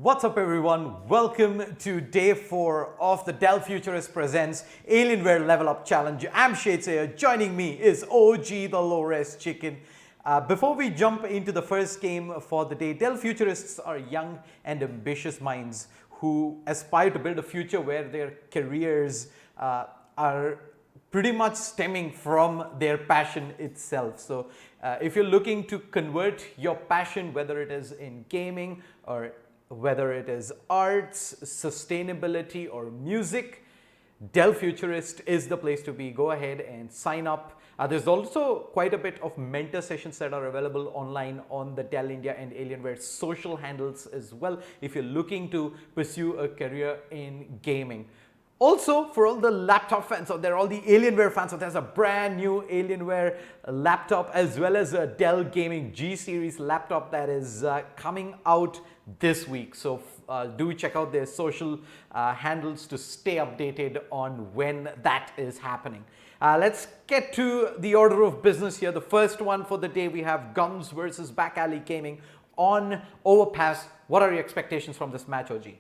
What's up everyone? Welcome to day 4 of the Dell Futurist presents Alienware LevelUp Challenge. I'm Shades. Joining me is OG the low-res chicken. Before we jump into the first game for the day, Dell Futurists are young and ambitious minds who aspire to build a future where their careers are pretty much stemming from their passion itself. So if you're looking to convert your passion, whether it is in gaming or whether it is arts, sustainability or music, Dell Futurist is the place to be. Go ahead and sign up. There's also quite a bit of mentor sessions that are available online on the Dell India and Alienware social handles as well if you're looking to pursue a career in gaming. Also, for all the laptop fans out there, all the Alienware fans, so there's a brand new Alienware laptop as well as a Dell Gaming G Series laptop that is coming out this week. So do check out their social handles to stay updated on when that is happening. Let's get to the order of business here. The first one for the day, we have GUNZ versus Back Alley Gaming on Overpass. What are your expectations from this match, OG?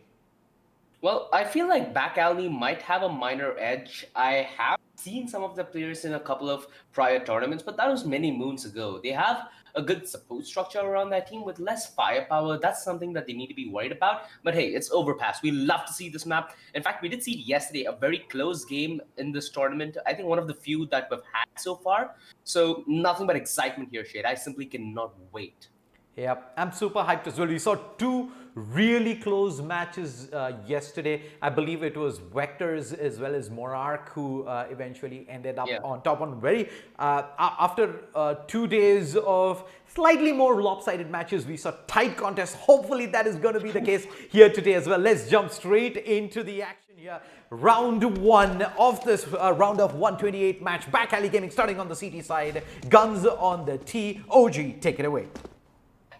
Well, I feel like Back Alley might have a minor edge. I have seen some of the players in a couple of prior tournaments, but that was many moons ago. They have a good support structure around that team with less firepower. That's something that they need to be worried about. But hey, it's Overpass. We love to see this map. In fact, we did see yesterday a very close game in this tournament. I think one of the few that we've had so far. So nothing but excitement here, Shade. I simply cannot wait. Yep, I'm super hyped as well. We saw two really close matches yesterday. I believe it was Vectors as well as Monarch who eventually ended up on top on very after 2 days of slightly more lopsided matches. We saw tight contests. Hopefully that is going to be the case here today as well. Let's jump straight into the action here. Round 1 of this round of 128 match. Back Alley Gaming starting on the CT side. GUNZ on the T. OG, take it away.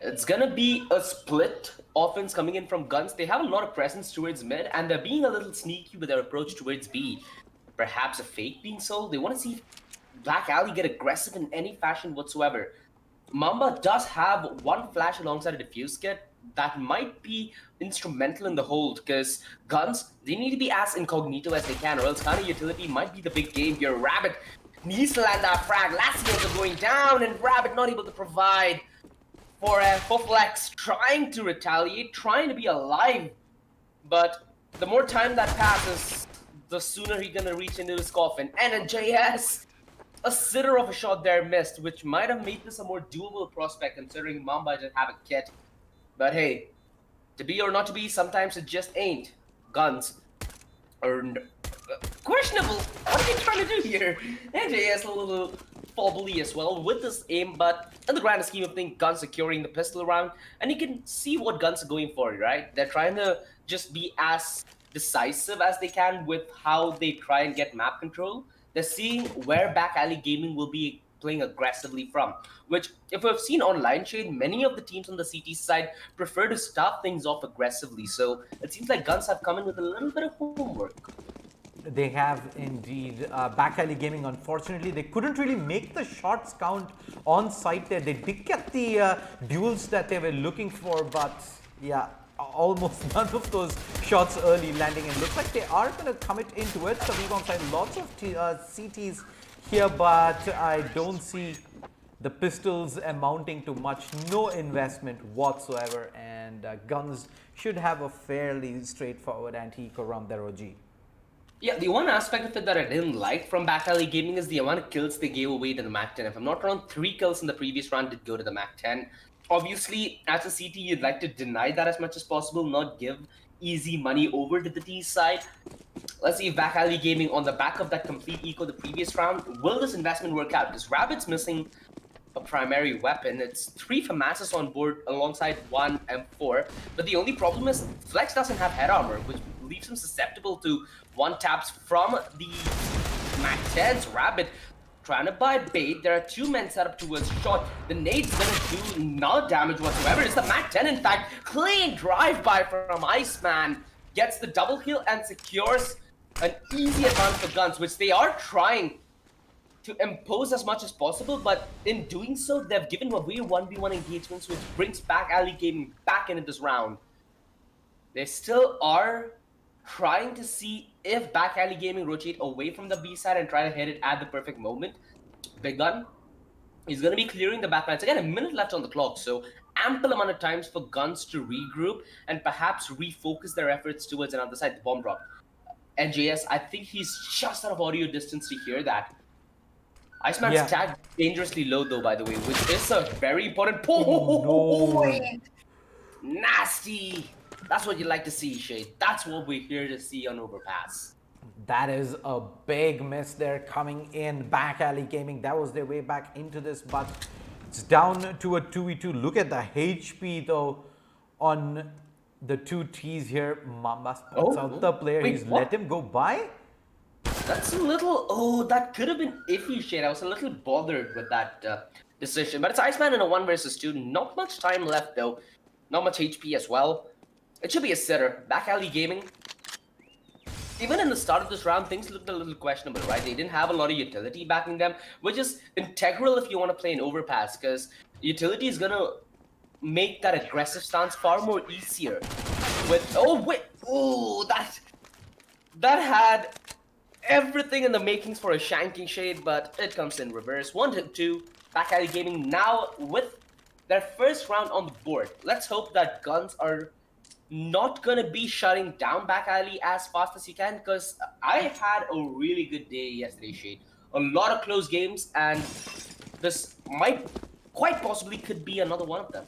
It's going to be a split offense coming in from GUNZ. They have a lot of presence towards mid, and they're being a little sneaky with their approach towards B. Perhaps a fake being sold. They want to see Back Alley get aggressive in any fashion whatsoever. Mamba does have one flash alongside a diffuse kit that might be instrumental in the hold, because GUNZ, they need to be as incognito as they can, or else counter utility might be the big game here. Rabbit needs to land that frag. Lassios are going down, and Rabbit not able to provide for Flex, trying to retaliate, trying to be alive. But the more time that passes, the sooner he's gonna reach into his coffin. And a JS, a sitter of a shot there missed, which might have made this a more doable prospect considering Mamba didn't have a kit. But hey, to be or not to be, sometimes it just ain't. GUNZ earned. Questionable. What are they trying to do here? And JS a little fobbly as well with this aim, but in the grand scheme of things, GUNZ securing the pistol around, and you can see what GUNZ are going for, right? They're trying to just be as decisive as they can with how they try and get map control. They're seeing where Back Alley Gaming will be playing aggressively from, which if we've seen online, Shade, many of the teams on the CT side prefer to start things off aggressively. So it seems like GUNZ have come in with a little bit of homework. They have indeed. Back Alley Gaming, unfortunately, they couldn't really make the shots count on site there. They did get the duels that they were looking for, but yeah, almost none of those shots early landing. And looks like they are going to commit into it. So we're going to find lots of CTs here, but I don't see the pistols amounting to much. No investment whatsoever. And GUNZ should have a fairly straightforward anti-eco around their OG. Yeah, the one aspect of it that I didn't like from Back Alley Gaming is the amount of kills they gave away to the MAC 10. If I'm not wrong, 3 kills in the previous round did go to the MAC 10. Obviously, as a CT, you'd like to deny that as much as possible, not give easy money over to the T side. Let's see if Back Alley Gaming, on the back of that complete eco the previous round, will this investment work out? Because Rabbit's missing a primary weapon. It's 3 FAMASs on board alongside 1 M4. But the only problem is Flex doesn't have head armor, which leaves him susceptible to one taps from the MAC 10's. Rabbit trying to buy bait. There are 2 men set up towards shot. The nade's gonna do no damage whatsoever. It's the MAC 10, in fact. Clean drive-by from Iceman. Gets the double kill and secures an easy advance for GUNZ, which they are trying to impose as much as possible, but in doing so, they've given away 1v1 engagements, which brings Back Alley Gaming back into this round. They still are trying to see if back alley gaming rotate away from the B side and try to hit it at the perfect moment. Big Gun is going to be clearing the backlines. Again, a minute left on the clock, so ample amount of times for GUNZ to regroup and perhaps refocus their efforts towards another side, the bomb drop. NJS, I think he's just out of audio distance to hear that. Iceman's Yeah. tagged dangerously low, though, by the way, which is a very important No. Nasty. That's what you like to see, Shade. That's what we're here to see on Overpass. That is a big miss there coming in. Back alley gaming, that was their way back into this, but it's down to a 2v2. Look at the HP though on the two T's here. Mamba spots out the player. Wait, He's what? let him go by. That's a little. Oh, that could have been iffy, Shade. I was a little bothered with that decision. But it's Iceman in a 1 versus 2. Not much time left, though. Not much HP as well. It should be a sitter. Back alley gaming. Even in the start of this round, things looked a little questionable, right? They didn't have a lot of utility backing them, which is integral if you want to play an overpass, because utility is going to make that aggressive stance far more easier. With that had everything in the makings for a shanking, Shade, but it comes in reverse. 1-2, back alley gaming now with their first round on the board. Let's hope that GUNZ are not gonna be shutting down back alley as fast as you can, because I had a really good day yesterday, Shade. A lot of close games, and this might quite possibly could be another one of them.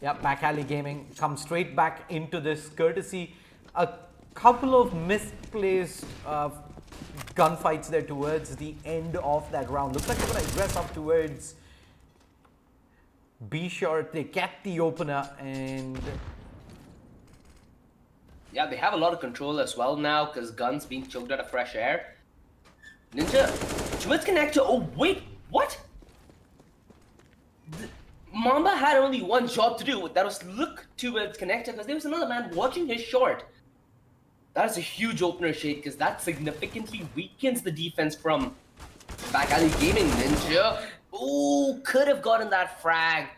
Yep, back alley gaming comes straight back into this courtesy. A couple of misplaced gunfights there towards the end of that round. Looks like they're going to aggress up towards B short. They get the opener and Yeah, they have a lot of control as well now because GUNZ being choked out of fresh air. Ninja, towards connector. Oh wait, what? Mamba had only one job to do. That was look towards connector because there was another man watching his short. That is a huge opener, Shade, because that significantly weakens the defense from back alley gaming. Ninja. Ooh, could have gotten that frag.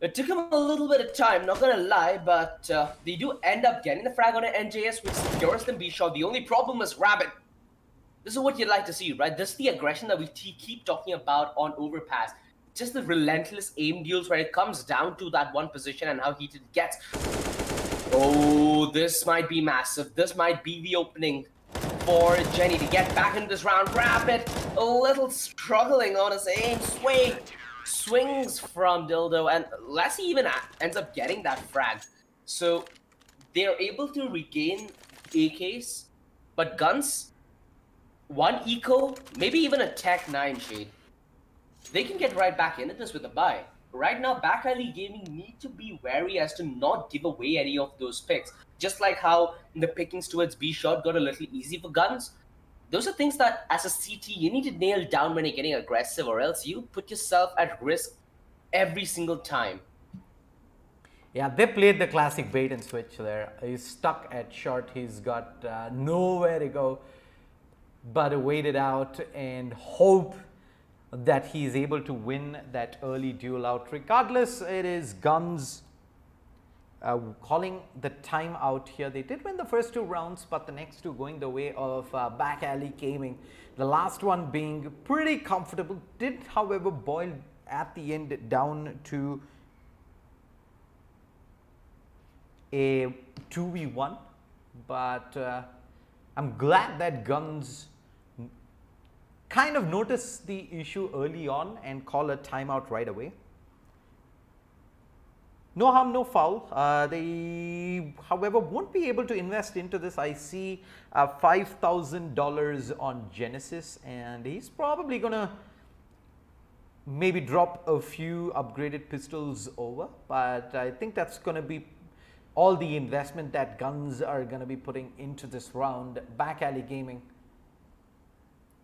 It took him a little bit of time, not gonna lie, but they do end up getting the frag on an NJS, which secures them B shot. The only problem is Rabbit. This is what you'd like to see, right? This is the aggression that we keep talking about on Overpass. Just the relentless aim deals where it comes down to that one position and how heated it gets. Oh, this might be massive. This might be the opening for Jenny to get back into this round. Rabbit, a little struggling on his aim. Swings from Dildo, and Lassie even ends up getting that frag. So they're able to regain AKs, but GUNZ, one eco, maybe even a Tech 9 Shade, they can get right back into this with a buy. Right now, back alley gaming need to be wary as to not give away any of those picks. Just like how the pickings towards B shot got a little easy for GUNZ. Those are things that, as a CT, you need to nail down when you're getting aggressive, or else you put yourself at risk every single time. yeah, they played the classic bait and switch there. He's stuck at short. He's got nowhere to go but to wait it out and hope that he's able to win that early duel out. Regardless, it is GUNZ calling the time out here. They did win the first 2 rounds, but the next 2 going the way of back alley gaming. The last one being pretty comfortable. Did, however, boil at the end down to a 2v1. But I'm glad that GUNZ kind of noticed the issue early on and call a timeout right away. No harm, no foul. They, however, won't be able to invest into this. I see $5,000 on Genesis, and he's probably going to maybe drop a few upgraded pistols over. But I think that's going to be all the investment that GUNZ are going to be putting into this round. Back alley gaming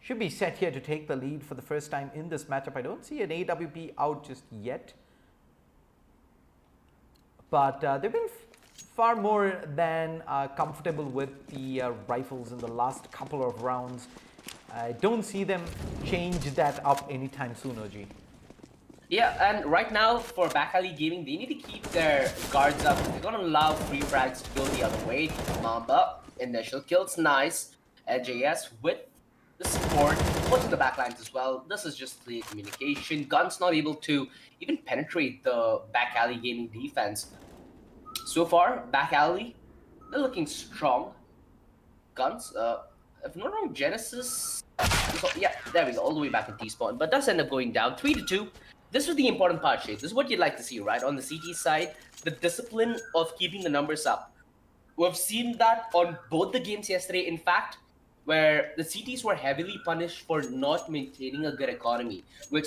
should be set here to take the lead for the first time in this matchup. I don't see an AWP out just yet. But they've been far more than comfortable with the rifles in the last couple of rounds. I don't see them change that up anytime soon, OG. Yeah, and right now for Back Alley Gaming, they need to keep their guards up. They're gonna allow free frags to go the other way. Mamba, initial kills, nice. JS with the support, pushing the backlines as well. This is just clear communication. GUNZ not able to even penetrate the Back Alley Gaming defense. So far, Back Alley, they're looking strong. GUNZ, if I'm not wrong, Genesis. Yeah, there we go, all the way back at T-spawn, but does end up going down 3-2. This was the important part, Shade. This is what you'd like to see, right? On the CT side, the discipline of keeping the numbers up. We've seen that on both the games yesterday, in fact, where the CTs were heavily punished for not maintaining a good economy, which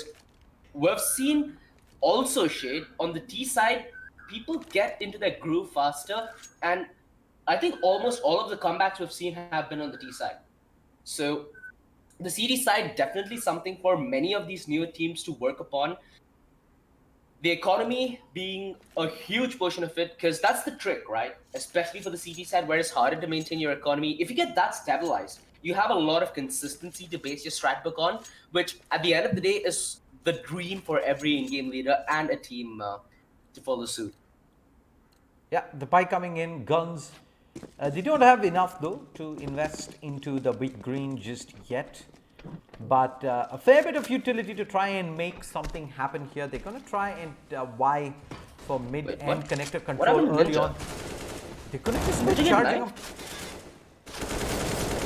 we've seen also, Shade, on the T side, people get into their groove faster, and I think almost all of the comebacks we've seen have been on the T side. So the CD side, definitely something for many of these newer teams to work upon. The economy being a huge portion of it, because that's the trick, right? Especially for the CD side, where it's harder to maintain your economy. If you get that stabilized, you have a lot of consistency to base your strat book on, which at the end of the day is the dream for every in-game leader and a team to follow suit. Yeah, the buy coming in, GUNZ. They don't have enough though to invest into the big green just yet. But a fair bit of utility to try and make something happen here. They're going to try and Y for mid-end connector control early on. They're going to just be charging them.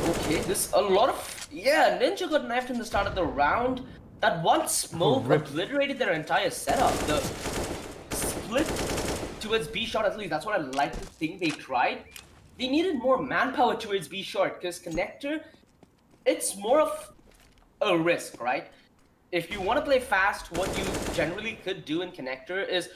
Okay, there's a lot of... Yeah, Ninja got knifed in the start of the round. That one smoke obliterated their entire setup. The split towards B short, at least that's what I like to think they tried. They needed more manpower towards B short, because connector, it's more of a risk, right? If you want to play fast, what you generally could do in connector is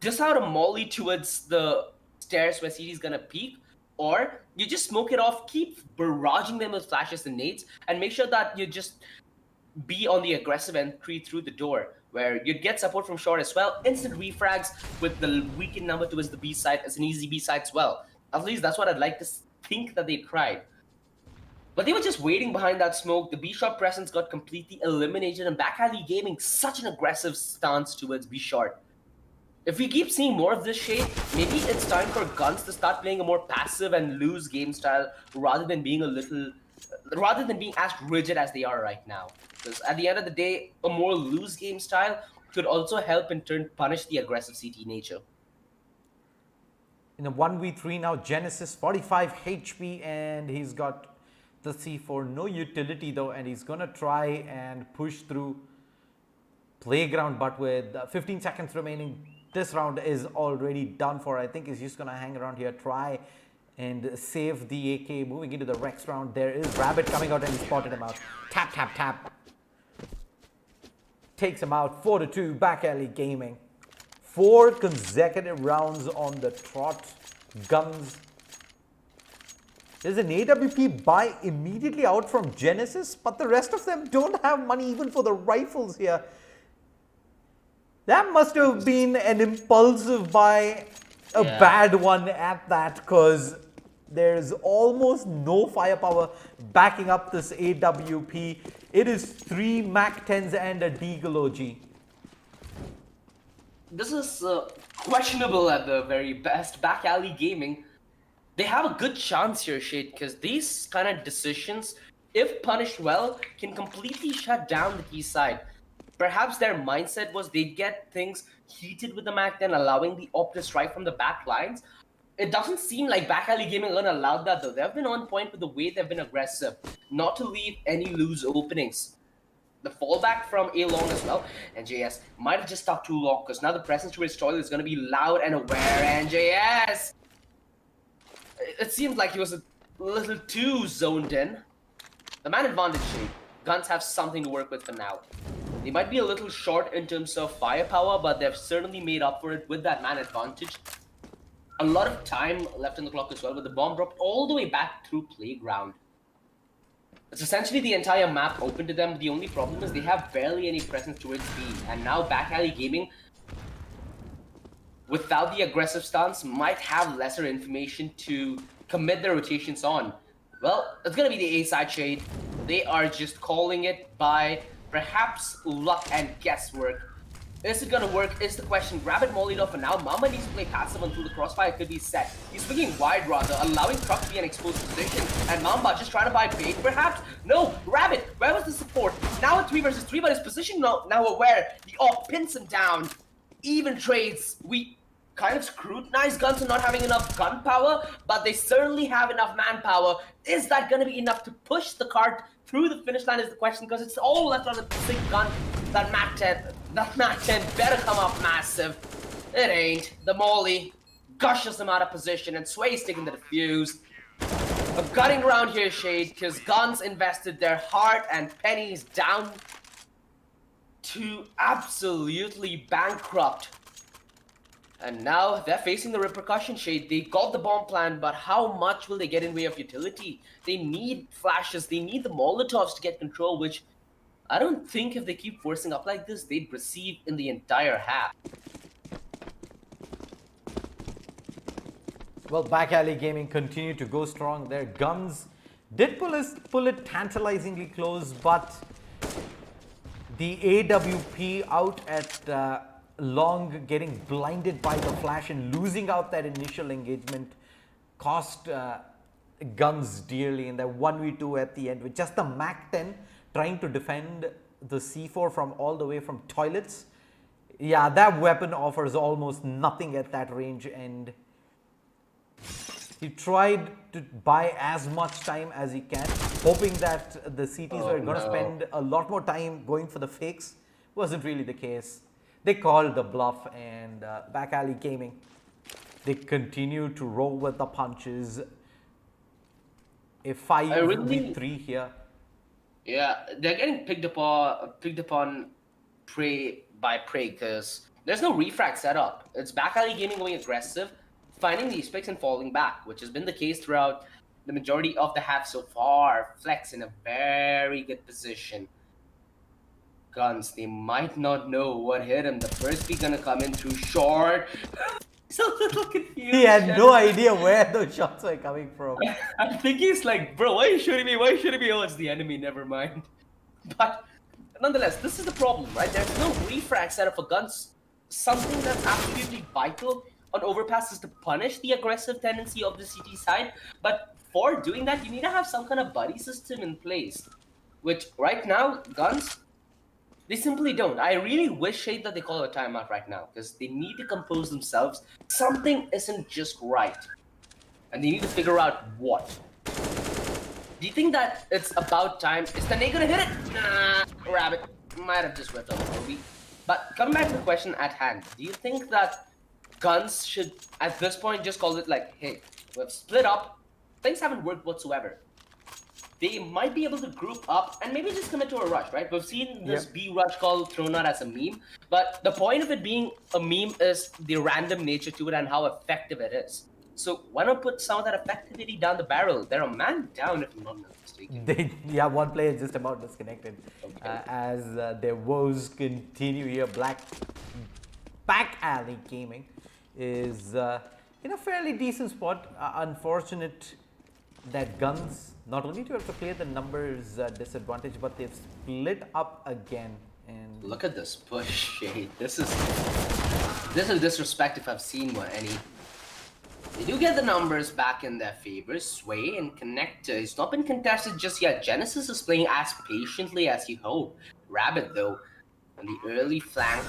dish out a molly towards the stairs where CD is gonna peek, or you just smoke it off, keep barraging them with flashes and nades, and make sure that you just be on the aggressive entry through the door, where you'd get support from short as well. Instant refrags with the weakened number towards the B side as an easy B side as well. At least that's what I'd like to think that they tried. But they were just waiting behind that smoke. The B-short presence got completely eliminated, and Back Alley Gaming, such an aggressive stance towards B-short. If we keep seeing more of this shade, maybe it's time for GUNZ to start playing a more passive and loose game style rather than being as rigid as they are right now. Because at the end of the day, a more loose game style could also help in turn punish the aggressive CT nature. In a 1v3 now, Genesis 45 HP, and he's got the C4, no utility though, and he's gonna try and push through playground, but with 15 seconds remaining, this round is already done for. I think he's just gonna hang around here, try and save the AK. Moving into the Rex round, there is Rabbit coming out, and he spotted him out. Tap, tap, tap. Takes him out, 4-2, Back Alley Gaming. 4 consecutive rounds on the trot. GUNZ. There's an AWP buy immediately out from Genesis, but the rest of them don't have money even for the rifles here. That must have been an impulsive buy, a bad one at that, because there's almost no firepower backing up this AWP. It is 3 MAC-10s and a Deagle OG. This is questionable at the very best. Back Alley Gaming, they have a good chance here, Shade, because these kind of decisions, if punished well, can completely shut down the T side. Perhaps their mindset was they'd get things heated with the MAC-10, allowing the op to strike from the back lines. It doesn't seem like Back Alley Gaming are going to allow that, though. They've been on point with the way they've been aggressive, not to leave any loose openings. The fallback from A long as well, and JS might have just stuck too long, because now the presence to his toilet is going to be loud and aware, and JS, it seemed like he was a little too zoned in. The man advantage Shade. GUNZ have something to work with for now. They might be a little short in terms of firepower, but they've certainly made up for it with that man advantage. A lot of time left in the clock as well, with the bomb dropped all the way back through playground. It's essentially the entire map open to them. The only problem is they have barely any presence towards B. And now Back Alley Gaming, without the aggressive stance, might have lesser information to commit their rotations on. Well, it's going to be the A side Shade. They are just calling it by perhaps luck and guesswork. Is it gonna work? Is the question. Grab it, mollied off, and now Mamba needs to play passive until the crossfire could be set. He's swinging wide rather, allowing Truck to be in exposed position, and Mamba just trying to buy bait perhaps? No, Rabbit, where was the support? Now a 3 versus 3, but his position now aware. The AWP pins him down. Even trades. We kind of scrutinize GUNZ for not having enough gun power, but they certainly have enough manpower. Is that gonna be enough to push the cart through the finish line is the question, because it's all left on a big gun. That Mac 10 better come up massive. It ain't. The molly gushes him out of position, and Sway's taking the defuse. A gutting round here, Shade, because GUNZ invested their heart and pennies down to absolutely bankrupt. And now they're facing the repercussion, Shade. They got the bomb plan, but how much will they get in way of utility? They need flashes, they need the Molotovs to get control, which I don't think if they keep forcing up like this, they'd receive in the entire half. Well, Back Alley Gaming continued to go strong there. GUNZ did pull it tantalizingly close, but the AWP out at long, getting blinded by the flash and losing out that initial engagement cost GUNZ dearly in that 1v2 at the end with just the Mac 10 trying to defend the C4 from all the way from toilets. Yeah, that weapon offers almost nothing at that range, and he tried to buy as much time as he can, hoping that the CTs were going to spend a lot more time going for the fakes. Wasn't really the case. They called the bluff, and Back Alley Gaming, they continue to roll with the punches. A 5v3 here. Yeah, they're getting picked upon prey by prey because there's no refract setup. It's Back Alley Gaming going aggressive, finding these picks and falling back, which has been the case throughout the majority of the half so far. Flex in a very good position. GUNZ, they might not know what hit him. The first peek gonna come in through short. He's a little confused. He had no idea where those shots were coming from. I think he's like, bro, why are you shooting me? Why are you shooting me? Oh, it's the enemy, never mind. But nonetheless, this is the problem, right? There's no refract setup for GUNZ. Something that's absolutely vital on overpass is to punish the aggressive tendency of the CT side. But for doing that, you need to have some kind of buddy system in place. Which right now, GUNZ, they simply don't. I really wish, Shade, that they call a timeout right now, because they need to compose themselves. Something isn't just right. And they need to figure out what. Do you think that it's about time? Is Tane gonna hit it? Nah, Rabbit might have just whipped on the movie. But coming back to the question at hand, do you think that GUNZ should, at this point, just call it like, hey, we've split up, things haven't worked whatsoever. They might be able to group up and maybe just commit to a rush, right? We've seen this B rush call thrown out as a meme, but the point of it being a meme is the random nature to it and how effective it is. So why not put some of that effectivity down the barrel? They're a man down, if I'm not mistaken. One player just about disconnected. Okay. As their woes continue here, Back Alley Gaming is in a fairly decent spot. Unfortunate that GUNZ not only to have to clear the numbers disadvantage, but they've split up again. And look at this push, Shade. This is disrespect if I've seen one any. They do get the numbers back in their favor. Sway and Connector. It's not been contested just yet. Genesis is playing as patiently as you hope. Rabbit, though, on the early flank.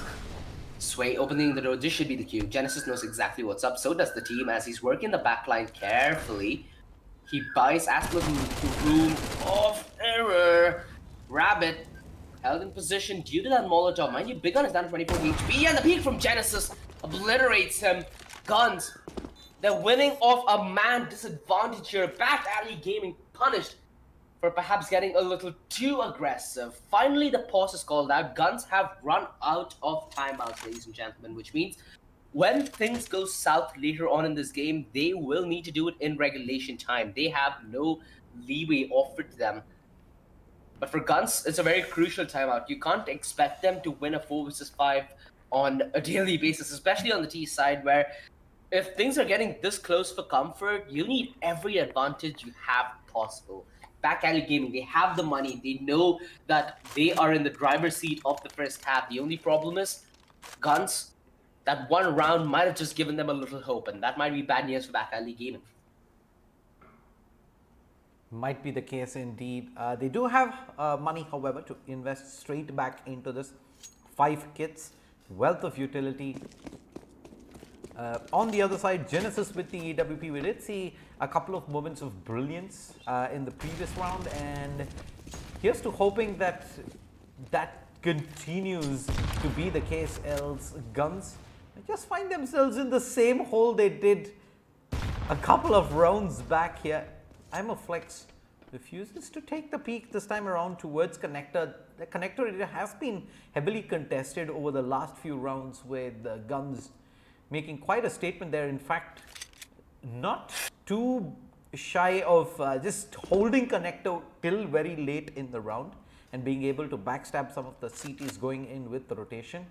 Sway opening the door. This should be the cue. Genesis knows exactly what's up. So does the team as he's working the backline carefully. He buys as little room of error. Rabbit held in position due to that Molotov. Mind you, Big Gun is down to 24 HP, and the peek from Genesis obliterates him. GUNZ, they're winning off a man disadvantage here. Back Alley Gaming punished for perhaps getting a little too aggressive. Finally, the pause is called out. GUNZ have run out of timeouts, ladies and gentlemen, which means when things go south later on in this game, they will need to do it in regulation time. They have no leeway offered to them. But for GUNZ, it's a very crucial timeout. You can't expect them to win a 4 versus 5 on a daily basis, especially on the T side, where if things are getting this close for comfort, you need every advantage you have possible. Back Alley Gaming, they have the money. They know that they are in the driver's seat of the first half. The only problem is GUNZ, that one round might have just given them a little hope, and that might be bad news for Back Alley Gaming. Might be the case indeed. They do have money, however, to invest straight back into this. 5 kits, wealth of utility. On the other side, Genesis with the EWP, we did see a couple of moments of brilliance in the previous round, and here's to hoping that that continues to be the case, else GUNZ just find themselves in the same hole they did a couple of rounds back here. I'm a Flex refuses to take the peak this time around towards Connector. The Connector area has been heavily contested over the last few rounds, with GUNZ making quite a statement there. In fact, not too shy of just holding Connector till very late in the round and being able to backstab some of the CTs going in with the rotation.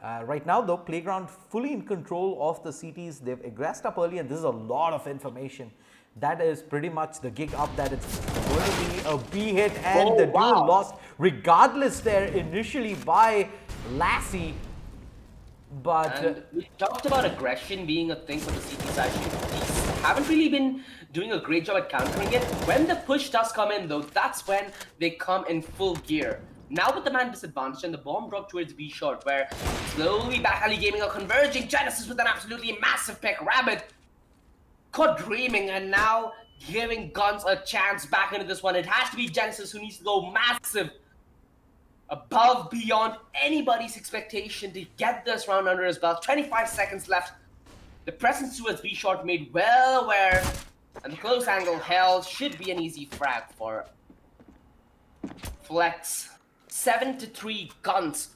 Right now though, Playground fully in control of the CTs. They've aggressed up early, and this is a lot of information. That is pretty much the gig up, that it's going to be a B hit, and the duel lost regardless there initially by Lassie. But and we talked about aggression being a thing for the CT side. These haven't really been doing a great job at countering it. When the push does come in though, that's when they come in full gear. Now with the man disadvantage and the bomb drop towards B short, where slowly Back Alley Gaming are converging. Genesis with an absolutely massive pick. Rabbit caught dreaming, and now giving GUNZ a chance back into this one. It has to be Genesis who needs to go massive, above, beyond anybody's expectation to get this round under his belt. 25 seconds left. The presence towards B short made well aware, and the close angle held should be an easy frag for Flex. 7-3 GUNZ.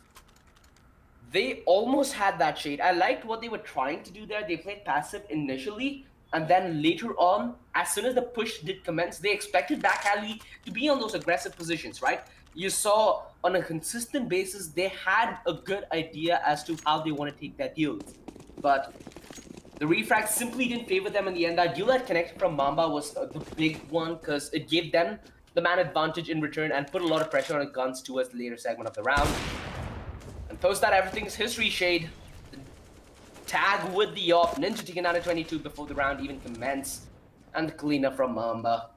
They almost had that shade. I liked what they were trying to do there. They played passive initially, and then later on, as soon as the push did commence, they expected Back Alley to be on those aggressive positions, right? You saw on a consistent basis, they had a good idea as to how they want to take their deals. But the refrag simply didn't favor them in the end. That duel that connected from Mamba was the big one, because it gave them the man advantage in return and put a lot of pressure on GUNZ towards the later segment of the round. And post that, everything's history shade. The tag with the op, Ninja taking down a 22 before the round even commenced, and the cleanup from Mamba.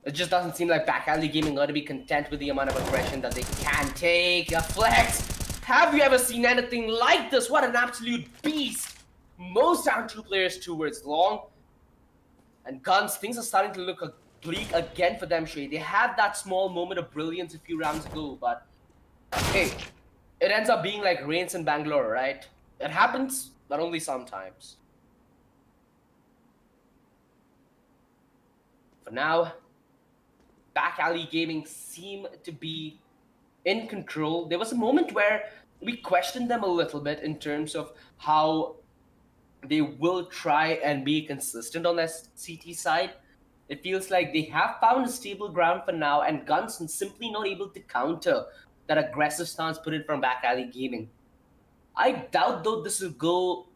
It just doesn't seem like Back Alley Gaming are to be content with the amount of aggression that they can take. A Flex, have you ever seen anything like this? What an absolute beast! Most down 2 players towards long. And GUNZ, things are starting to look bleak again for them, Shay. They had that small moment of brilliance a few rounds ago, but hey, it ends up being like rains in Bangalore, right? It happens, but only sometimes. For now, Back Alley Gaming seem to be in control. There was a moment where we questioned them a little bit in terms of how they will try and be consistent on their CT side. It feels like they have found a stable ground for now, and GUNZ is simply not able to counter that aggressive stance put in from Back Alley Gaming. I doubt though this will go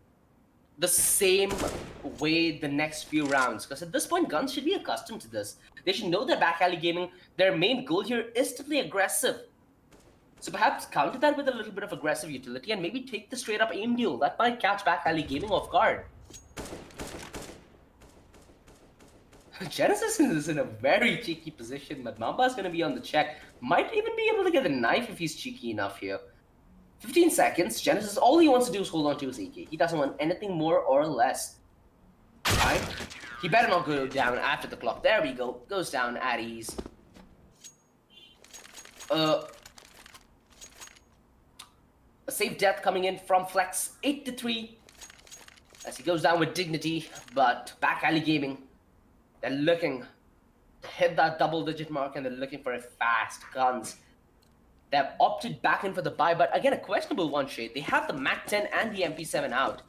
the same way the next few rounds, because at this point GUNZ should be accustomed to this. They should know that Back Alley Gaming, their main goal here is to play aggressive. So perhaps counter that with a little bit of aggressive utility and maybe take the straight up aim deal. That might catch Back Alley Gaming off guard. Genesis is in a very cheeky position, but Mamba's going to be on the check. Might even be able to get a knife if he's cheeky enough here. 15 seconds. Genesis, all he wants to do is hold on to his AK. He doesn't want anything more or less. Right? He better not go down after the clock. There we go. Goes down at ease. A safe death coming in from Flex. 8-3. As he goes down with dignity. But Back Alley Gaming, they're looking to hit that double-digit mark, and they're looking for a fast GUNZ. They've opted back in for the buy, but again, a questionable one, Shade. They have the MAC-10 and the MP7 out.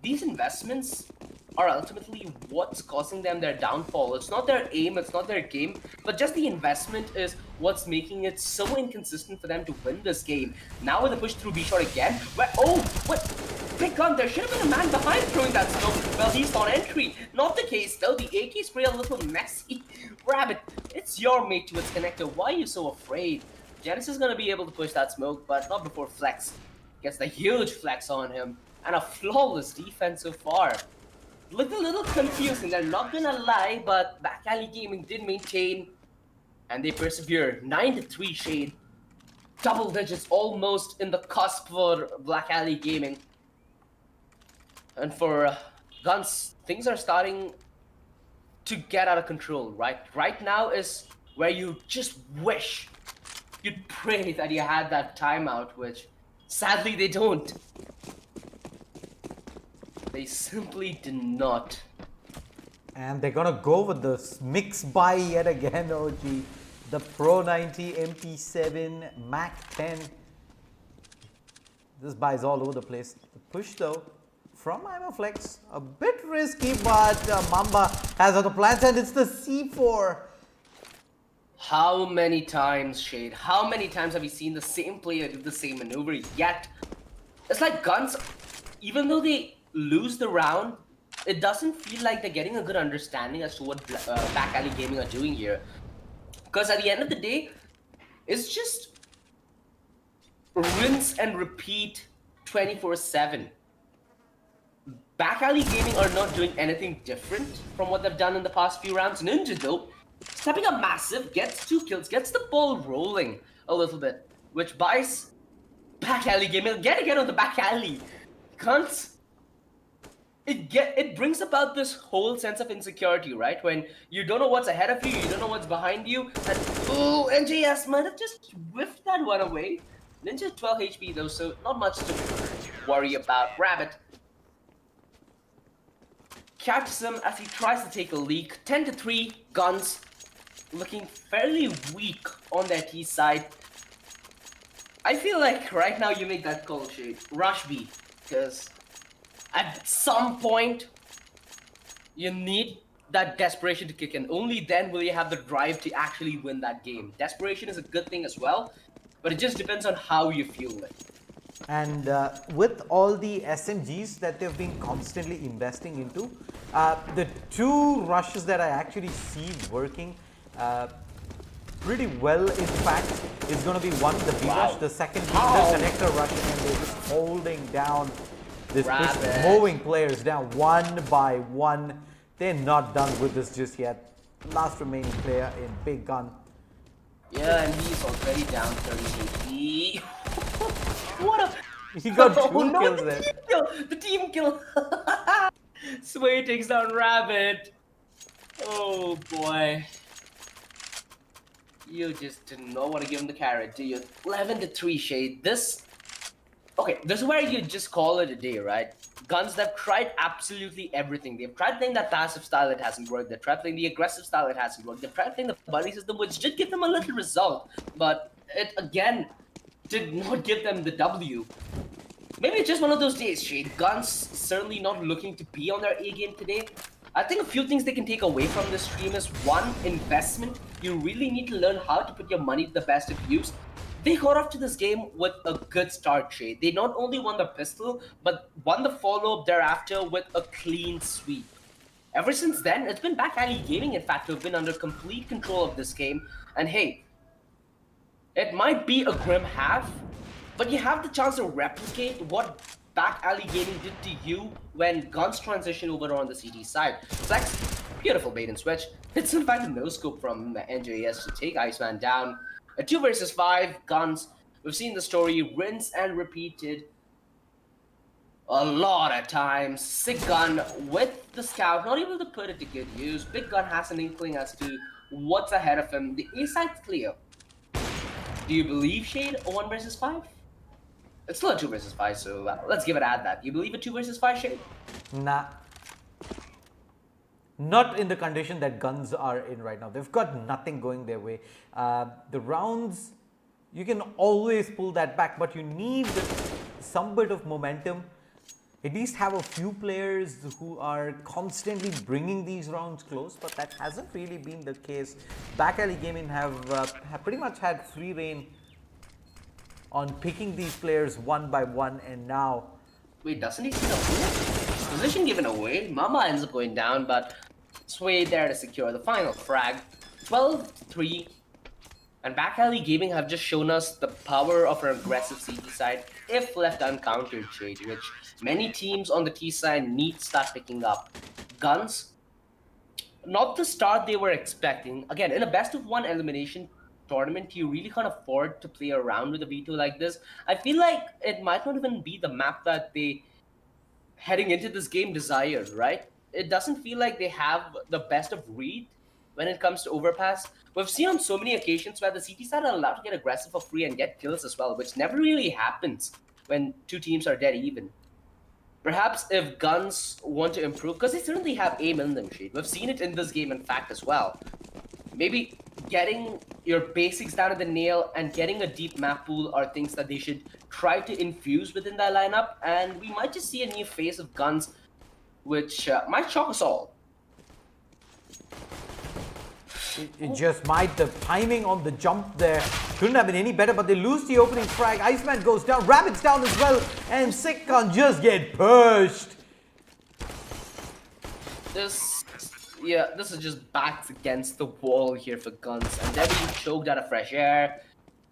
These investments are ultimately what's causing them their downfall. It's not their aim, it's not their game, but just the investment is what's making it so inconsistent for them to win this game. Now with a push through B-shot again, where, oh, what? Big gun, there should have been a man behind throwing that smoke. Well, he's on entry. Not the case, though. The AK spray a little messy. Rabbit, it's your mate towards Connector. Why are you so afraid? Genesis is going to be able to push that smoke, but not before Flex gets the huge flex on him, and a flawless defense so far. Looked a little confusing, they're not gonna lie, but Back Alley Gaming did maintain, and they persevere. 9-3 Shade. Double digits almost in the cusp for Black Alley Gaming. And for GUNZ, things are starting to get out of control, right? Right now is where you just wish, you'd pray that you had that timeout, which sadly they don't. They simply did not. And they're gonna go with the mix buy yet again, OG. The Pro 90, MP7, Mac 10. This buy is all over the place. The push though, from Imoflex, a bit risky, but Mamba has other plans, and it's the C4. How many times, Shade? How many times have you seen the same player do the same maneuver? Yet, it's like GUNZ, even though they lose the round, it doesn't feel like they're getting a good understanding as to what Back Alley Gaming are doing here. Because at the end of the day, it's just rinse and repeat 24/7. Back Alley Gaming are not doing anything different from what they've done in the past few rounds. Ninja though, stepping up massive, gets 2 kills, gets the ball rolling a little bit, which buys Back Alley Gaming again on the Back Alley. GUNZ, it brings about this whole sense of insecurity, right? When you don't know what's ahead of you, you don't know what's behind you, and oh, NJS might have just whiffed that one away. Ninja 12 HP though, so not much to worry about. Rabbit catches him as he tries to take a leak. 10-3, GUNZ looking fairly weak on their T side. I feel like right now you make that call, Shade. Rush B, because at some point you need that desperation to kick in. Only then will you have the drive to actually win that game. Desperation is a good thing as well, but it just depends on how you fuel it. And with all the SMGs that they've been constantly investing into, the 2 rushes that I actually see working pretty well, in fact, is going to be one, the B rush, the second being the connector rush, and they're just holding down this push, mowing players down one by one. They're not done with this just yet. Last remaining player in Big Gun. Yeah, and he's already down 30 HP. What a... He got 2 kills there. The team kill! Sway takes down Rabbit. Oh boy. You just did not want to give him the carrot, do you? 11-3 Shade. This... Okay, this is where you just call it a day, right? GUNZ, they've tried absolutely everything. They've tried playing that passive style, it hasn't worked. They've tried playing the aggressive style, it hasn't worked. They've tried playing the buddy system, which did give them a little result. But it, again, did not give them the W. Maybe it's just one of those days, Shade. GUNZ certainly not looking to be on their A game today. I think a few things they can take away from this stream is, one, investment. You really need to learn how to put your money to the best of use. They got off to this game with a good start, Shade. They not only won the pistol, but won the follow-up thereafter with a clean sweep. Ever since then, it's been Back Alley Gaming, in fact, who have been under complete control of this game. And hey, it might be a grim half, but you have the chance to replicate what Back Alley Gaming did to you when GUNZ transitioned over on the CT side. Flex, beautiful bait and switch. It's in fact a no-scope from NJS to take Iceman down. A 2 versus 5, GUNZ. We've seen the story rinse and repeated a lot of times. Sick Gun with the scout, not able to put it to good use. Big Gun has an inkling as to what's ahead of him. The A side's clear. Do you believe, Shade, a 1 versus 5? It's still a 2 versus 5, so let's give it at that. You believe a 2 versus 5, Shade? Nah. Not in the condition that GUNZ are in right now. They've got nothing going their way. The rounds, you can always pull that back, but you need some bit of momentum. At least have a few players who are constantly bringing these rounds close, but that hasn't really been the case. Back Alley Gaming have pretty much had free reign on picking these players one by one, and now... Wait, doesn't he see the move? Position given away. Mama ends up going down, but Sway there to secure the final frag. 12-3. And Back Alley Gaming have just shown us the power of an aggressive CT side if left uncountered, Shade, which many teams on the T side need to start picking up. GUNZ, not the start they were expecting. Again, in a best of one elimination tournament, you really can't afford to play around with a V2 like this. I feel like it might not even be the map that they heading into this game desired, right? It doesn't feel like they have the best of read when it comes to overpass. We've seen on so many occasions where the CT side are allowed to get aggressive for free and get kills as well, which never really happens when two teams are dead even. Perhaps if GUNZ want to improve, because they certainly have aim in them, Shade. We've seen it in this game, in fact, as well. Maybe getting your basics down to the nail and getting a deep map pool are things that they should try to infuse within their lineup, and we might just see a new phase of GUNZ, which might shock us all. It just might. The timing on the jump there couldn't have been any better, but they lose the opening frag. Iceman goes down, Rabbit's down as well, and Sick can't just get pushed. This is just backs against the wall here for GUNZ, and they're being choked out of fresh air.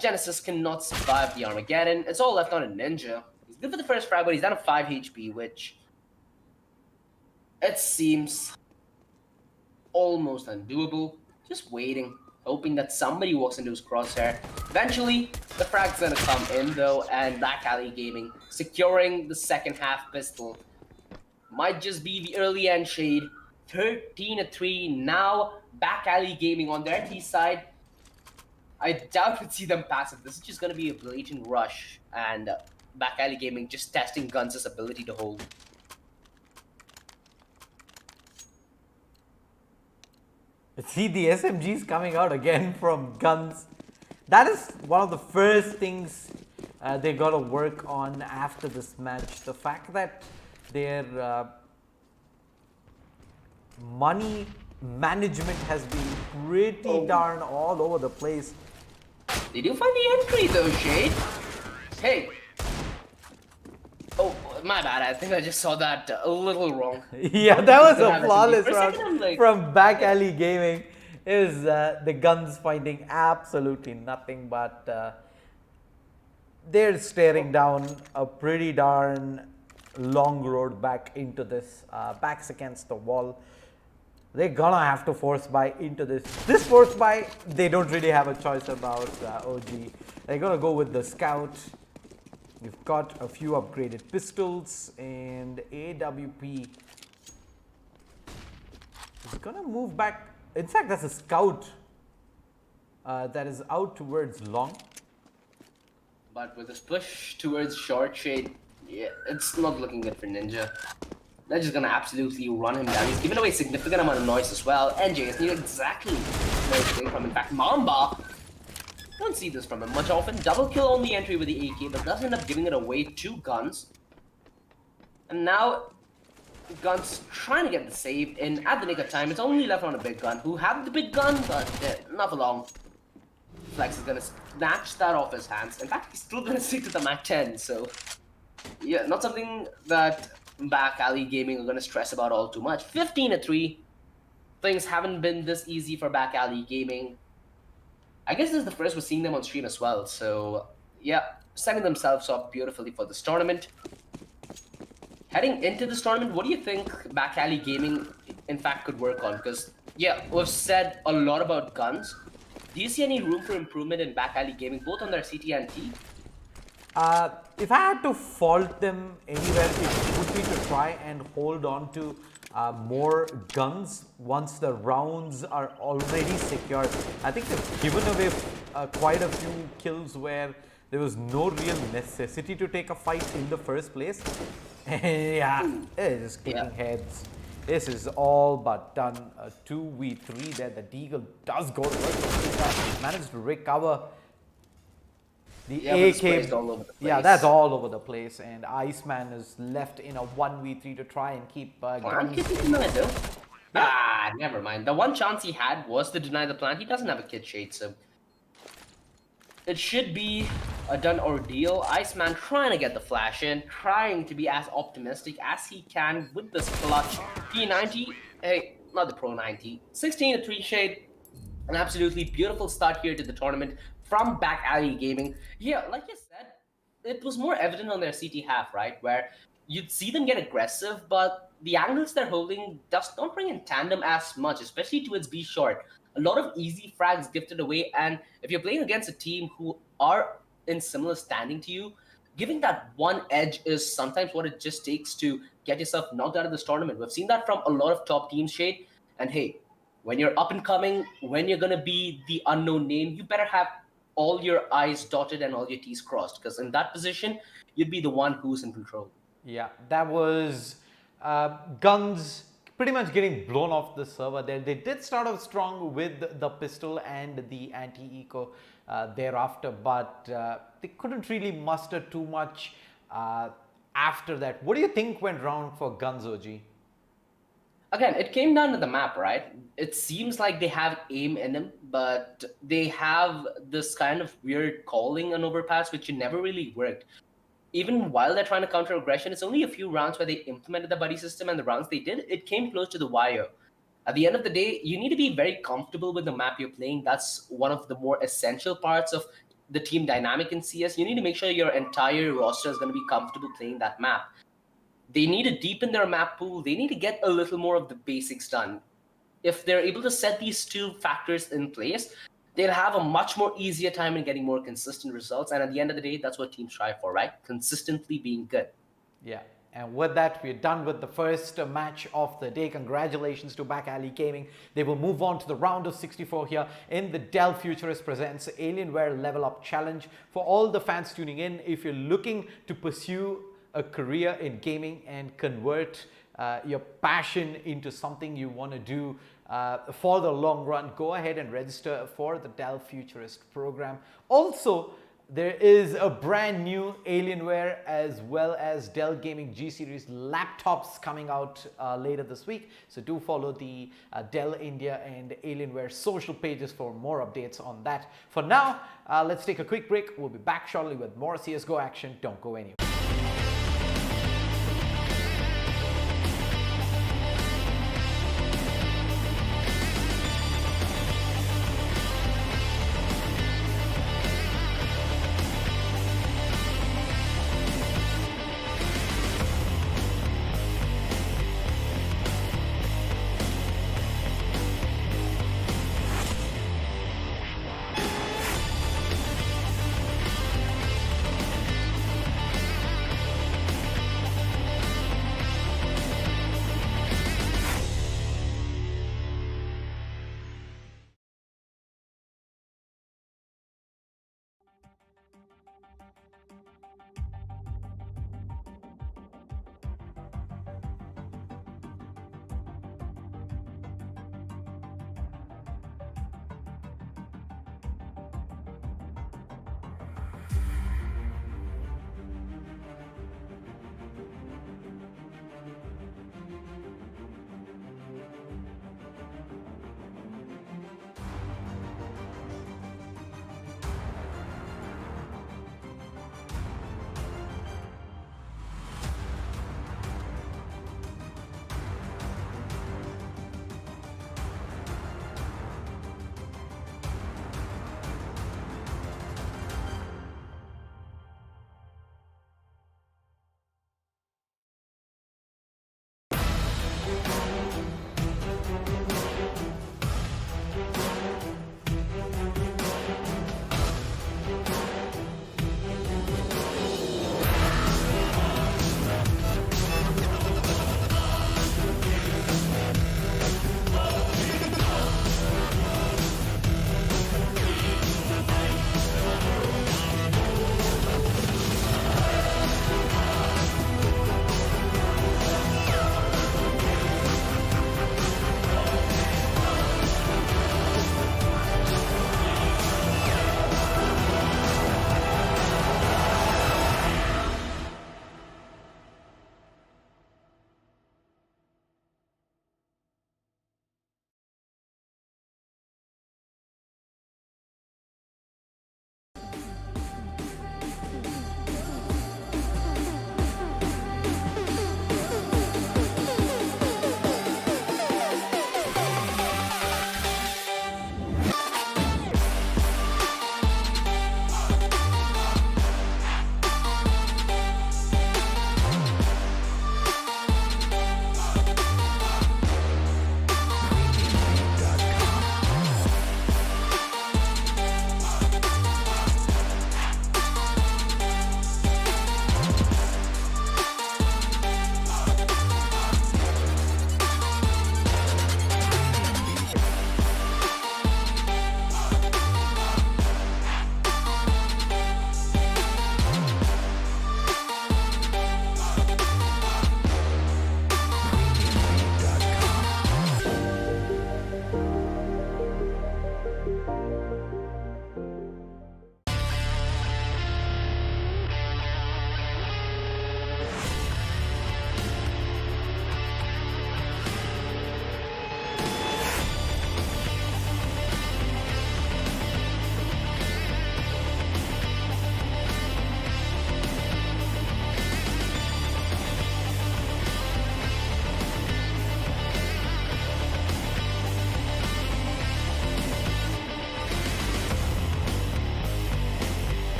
Genesis cannot survive the Armageddon. It's all left on a Ninja. He's good for the first frag, but he's down to 5 HP, which it seems almost undoable. Just waiting, hoping that somebody walks into his crosshair. Eventually, the frag's gonna come in though, and Back Alley Gaming securing the second half pistol. Might just be the early end, Shade. 13-3 now. Back Alley Gaming on their T side. I doubt we'd see them passive. This is just gonna be a blatant rush, and Back Alley Gaming just testing GUNZ's ability to hold. See the SMGs coming out again from GUNZ. That is one of the first things they got to work on after this match. The fact that their money management has been pretty darn all over the place. Did you find the entry though, Shade? Hey. Oh, my bad. I think I just saw that a little wrong. Yeah, that was a flawless round like... from Back Alley Gaming. It was the GUNZ finding absolutely nothing, but they're staring down a pretty darn long road back into this, backs against the wall. They're gonna have to force buy into this. This force buy, they don't really have a choice about OG. They're gonna go with the Scout. You've got a few upgraded pistols, and AWP is gonna move back. In fact, that's a Scout that is out towards long. But with this push towards short, Shade, yeah, it's not looking good for Ninja. They're just gonna absolutely run him down. He's giving away a significant amount of noise as well. NJ knew exactly where he's going from. In fact, Mamba, don't see this from him much often. Double kill on the entry with the AK, but does end up giving it away to GUNZ. And now, GUNZ trying to get the save in at the nick of time. It's only left on a big gun, who have the big gun, but not for long. Flex is gonna snatch that off his hands. In fact, he's still gonna stick to the Mac 10, so yeah, not something that Back Alley Gaming are gonna stress about all too much. 15-3. Things haven't been this easy for Back Alley Gaming. I guess this is the first we're seeing them on stream as well, so yeah, setting themselves up beautifully for this tournament. Heading into this tournament, what do you think Back Alley Gaming in fact could work on? Because yeah, we've said a lot about GUNZ. Do you see any room for improvement in Back Alley Gaming, both on their CT and T? If I had to fault them anywhere, it would be to try and hold on to more guns once the rounds are already secured. I think they've given away quite a few kills where there was no real necessity to take a fight in the first place. Yeah, it's just kicking heads. This is all but done. A 2v3 there. The Deagle does go to work. Managed to recover. The AK, all over the place. Yeah, that's all over the place, and Iceman is left in a 1v3 to try and keep never mind. The one chance he had was to deny the plant. He doesn't have a kit, Shade, so it should be a done ordeal. Iceman trying to get the flash in, trying to be as optimistic as he can with this clutch. P90, hey, not the Pro 90. 16-3 Shade. An absolutely beautiful start here to the tournament from Back Alley Gaming. Yeah, like you said, it was more evident on their CT half, right? Where you'd see them get aggressive, but the angles they're holding does not bring in tandem as much, especially towards B short. A lot of easy frags gifted away, and if you're playing against a team who are in similar standing to you, giving that one edge is sometimes what it just takes to get yourself knocked out of this tournament. We've seen that from a lot of top teams, Shade. And hey, when you're up and coming, when you're going to be the unknown name, you better have all your I's dotted and all your T's crossed, because in that position, you'd be the one who's in control. Yeah, that was GUNZ pretty much getting blown off the server there. They did start off strong with the pistol and the anti-eco thereafter, but they couldn't really muster too much after that. What do you think went wrong for GUNZ, OG? Again, it came down to the map, right? It seems like they have aim in them, but they have this kind of weird calling on overpass, which never really worked. Even while they're trying to counter aggression, it's only a few rounds where they implemented the buddy system, and the rounds they did, it came close to the wire. At the end of the day, you need to be very comfortable with the map you're playing. That's one of the more essential parts of the team dynamic in CS. You need to make sure your entire roster is going to be comfortable playing that map. They need to deepen their map pool. They need to get a little more of the basics done. If they're able to set these two factors in place, they'll have a much more easier time in getting more consistent results. And at the end of the day, that's what teams strive for, right? Consistently being good. Yeah, and with that, we're done with the first match of the day. Congratulations to Back Alley Gaming. They will move on to the round of 64 here in the Dell Futurist presents Alienware LevelUp Challenge. For all the fans tuning in, if you're looking to pursue a career in gaming and convert your passion into something you want to do for the long run, go ahead and register for the Dell Futurist program. Also, there is a brand new Alienware as well as Dell Gaming G Series laptops coming out later this week. So do follow the Dell India and Alienware social pages for more updates on that. For now, let's take a quick break. We'll be back shortly with more CSGO action. Don't go anywhere.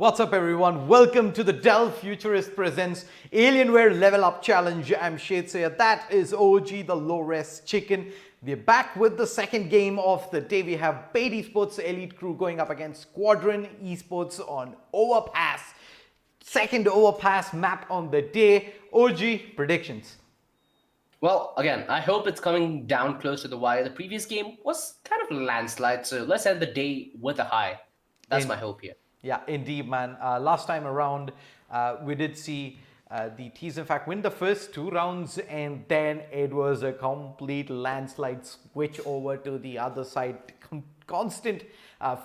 What's up, everyone? Welcome to the Dell Futurist presents Alienware LevelUp Challenge. I'm Shadesaya. That is OG, the low-res chicken. We're back with the second game of the day. We have Paid eSports Elite Crew going up against Squadron eSports on Overpass. Second Overpass map on the day. OG, predictions. Well, again, I hope it's coming down close to the wire. The previous game was kind of a landslide, so let's end the day with a high. That's my hope here. Yeah, indeed, man. Last time around, we did see the T's, in fact, win the first 2 rounds, and then it was a complete landslide switch over to the other side. Constant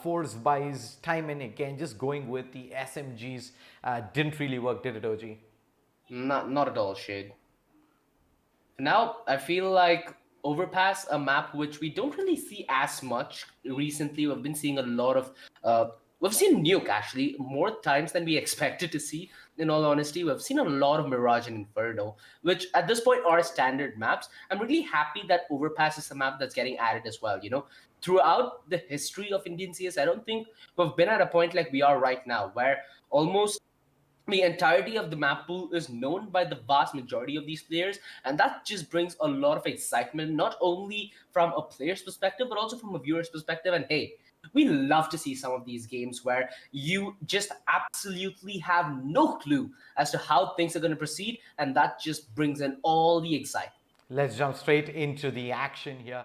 force buys time and again, just going with the SMGs. Didn't really work, did it, OG? Not at all, Shade. Now, I feel like Overpass, a map which we don't really see as much recently. We've been seeing a lot of... We've seen Nuke, actually, more times than we expected to see. In all honesty, we've seen a lot of Mirage and Inferno, which at this point are standard maps. I'm really happy that Overpass is a map that's getting added as well. You know, throughout the history of Indian CS, I don't think we've been at a point like we are right now, where almost the entirety of the map pool is known by the vast majority of these players, and that just brings a lot of excitement, not only from a player's perspective, but also from a viewer's perspective. And hey, we love to see some of these games where you just absolutely have no clue as to how things are going to proceed, and that just brings in all the excitement. Let's jump straight into the action here.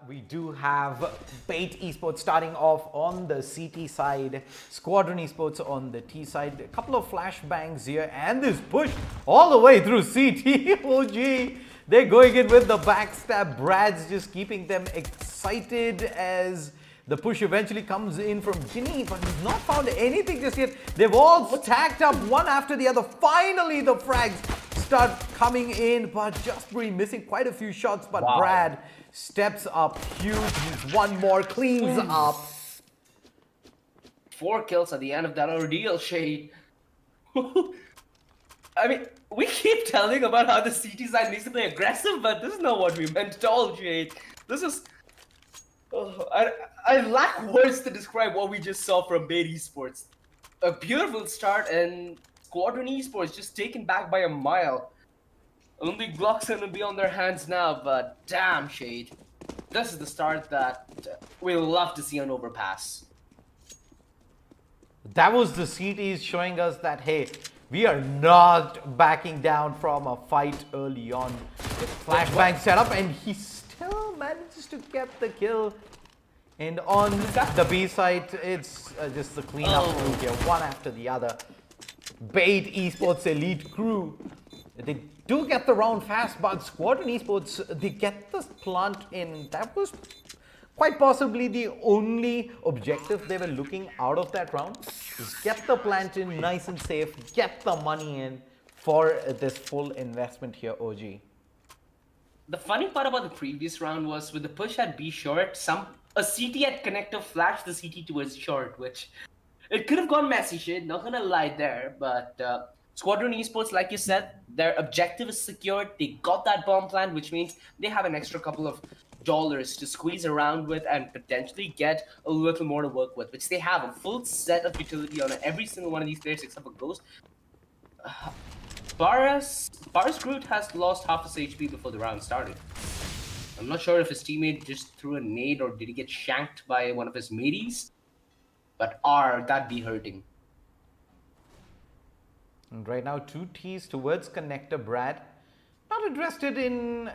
We do have Paid eSports starting off on the CT side, Squadron eSports on the T side. A couple of flashbangs here, and this push all the way through CT. OG, they're going in with the backstab. Brad's just keeping them excited as the push eventually comes in from Ginny, but he's not found anything just yet. They've all stacked up one after the other. Finally, the frags start coming in, but Justbury missing quite a few shots. But wow. Brad steps up huge. He's one more, cleans up. 4 kills at the end of that ordeal, Shade. I mean, we keep telling about how the CT side needs to play aggressive, but this is not what we meant at all, Shade. This is... I lack words to describe what we just saw from Paid eSports. A beautiful start, and Squadron eSports just taken back by a mile. Only Glock's gonna be on their hands now, but damn, Shade. This is the start that we'll love to see on Overpass. That was the CTs showing us that, hey, we are not backing down from a fight early on. Flashbang setup, and he still manages to get the kill. And on the B side, it's just the cleanup crew here, one after the other. Paid eSports Elite Crew. They do get the round fast, but Squadron eSports, they get this plant in. That was quite possibly the only objective they were looking out of that round. Is get the plant in nice and safe, get the money in for this full investment here, OG. The funny part about the previous round was with the push at B short, a CT at connector flashed the CT towards short, which it could have gone messy, Shit. Not gonna lie there, but Squadron eSports, like you said, their objective is secured. They got that bomb plant, which means they have an extra couple of dollars to squeeze around with and potentially get a little more to work with, which they have a full set of utility on every single one of these players except for Ghost. Baras Groot has lost half his HP before the round started. I'm not sure if his teammate just threw a nade or did he get shanked by one of his mateys, but that'd be hurting. And right now, 2 T's towards connector. Brad not interested in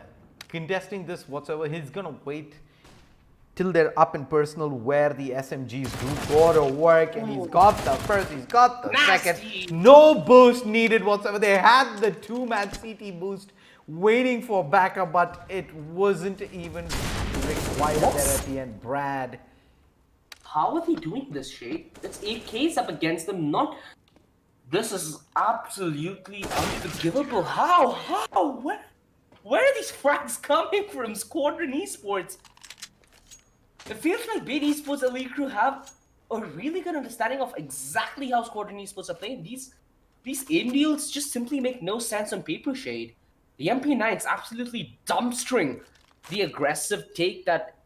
contesting this whatsoever. He's gonna wait till they're up in personal where the SMGs do go to work, and he's got the first, he's got the second. No boost needed whatsoever. They had the 2-man CT boost waiting for backup, but it wasn't even required there at the end. Brad. How are they doing this, Shade? It's 8Ks up against them, not... This is absolutely unforgivable. How? Where are these frags coming from, Squadron eSports? It feels like Paid eSports Elite Crew have a really good understanding of exactly how Squadron eSports are playing. These in-deals just simply make no sense on paper, Shade. The MP9's absolutely dumpstering the aggressive take that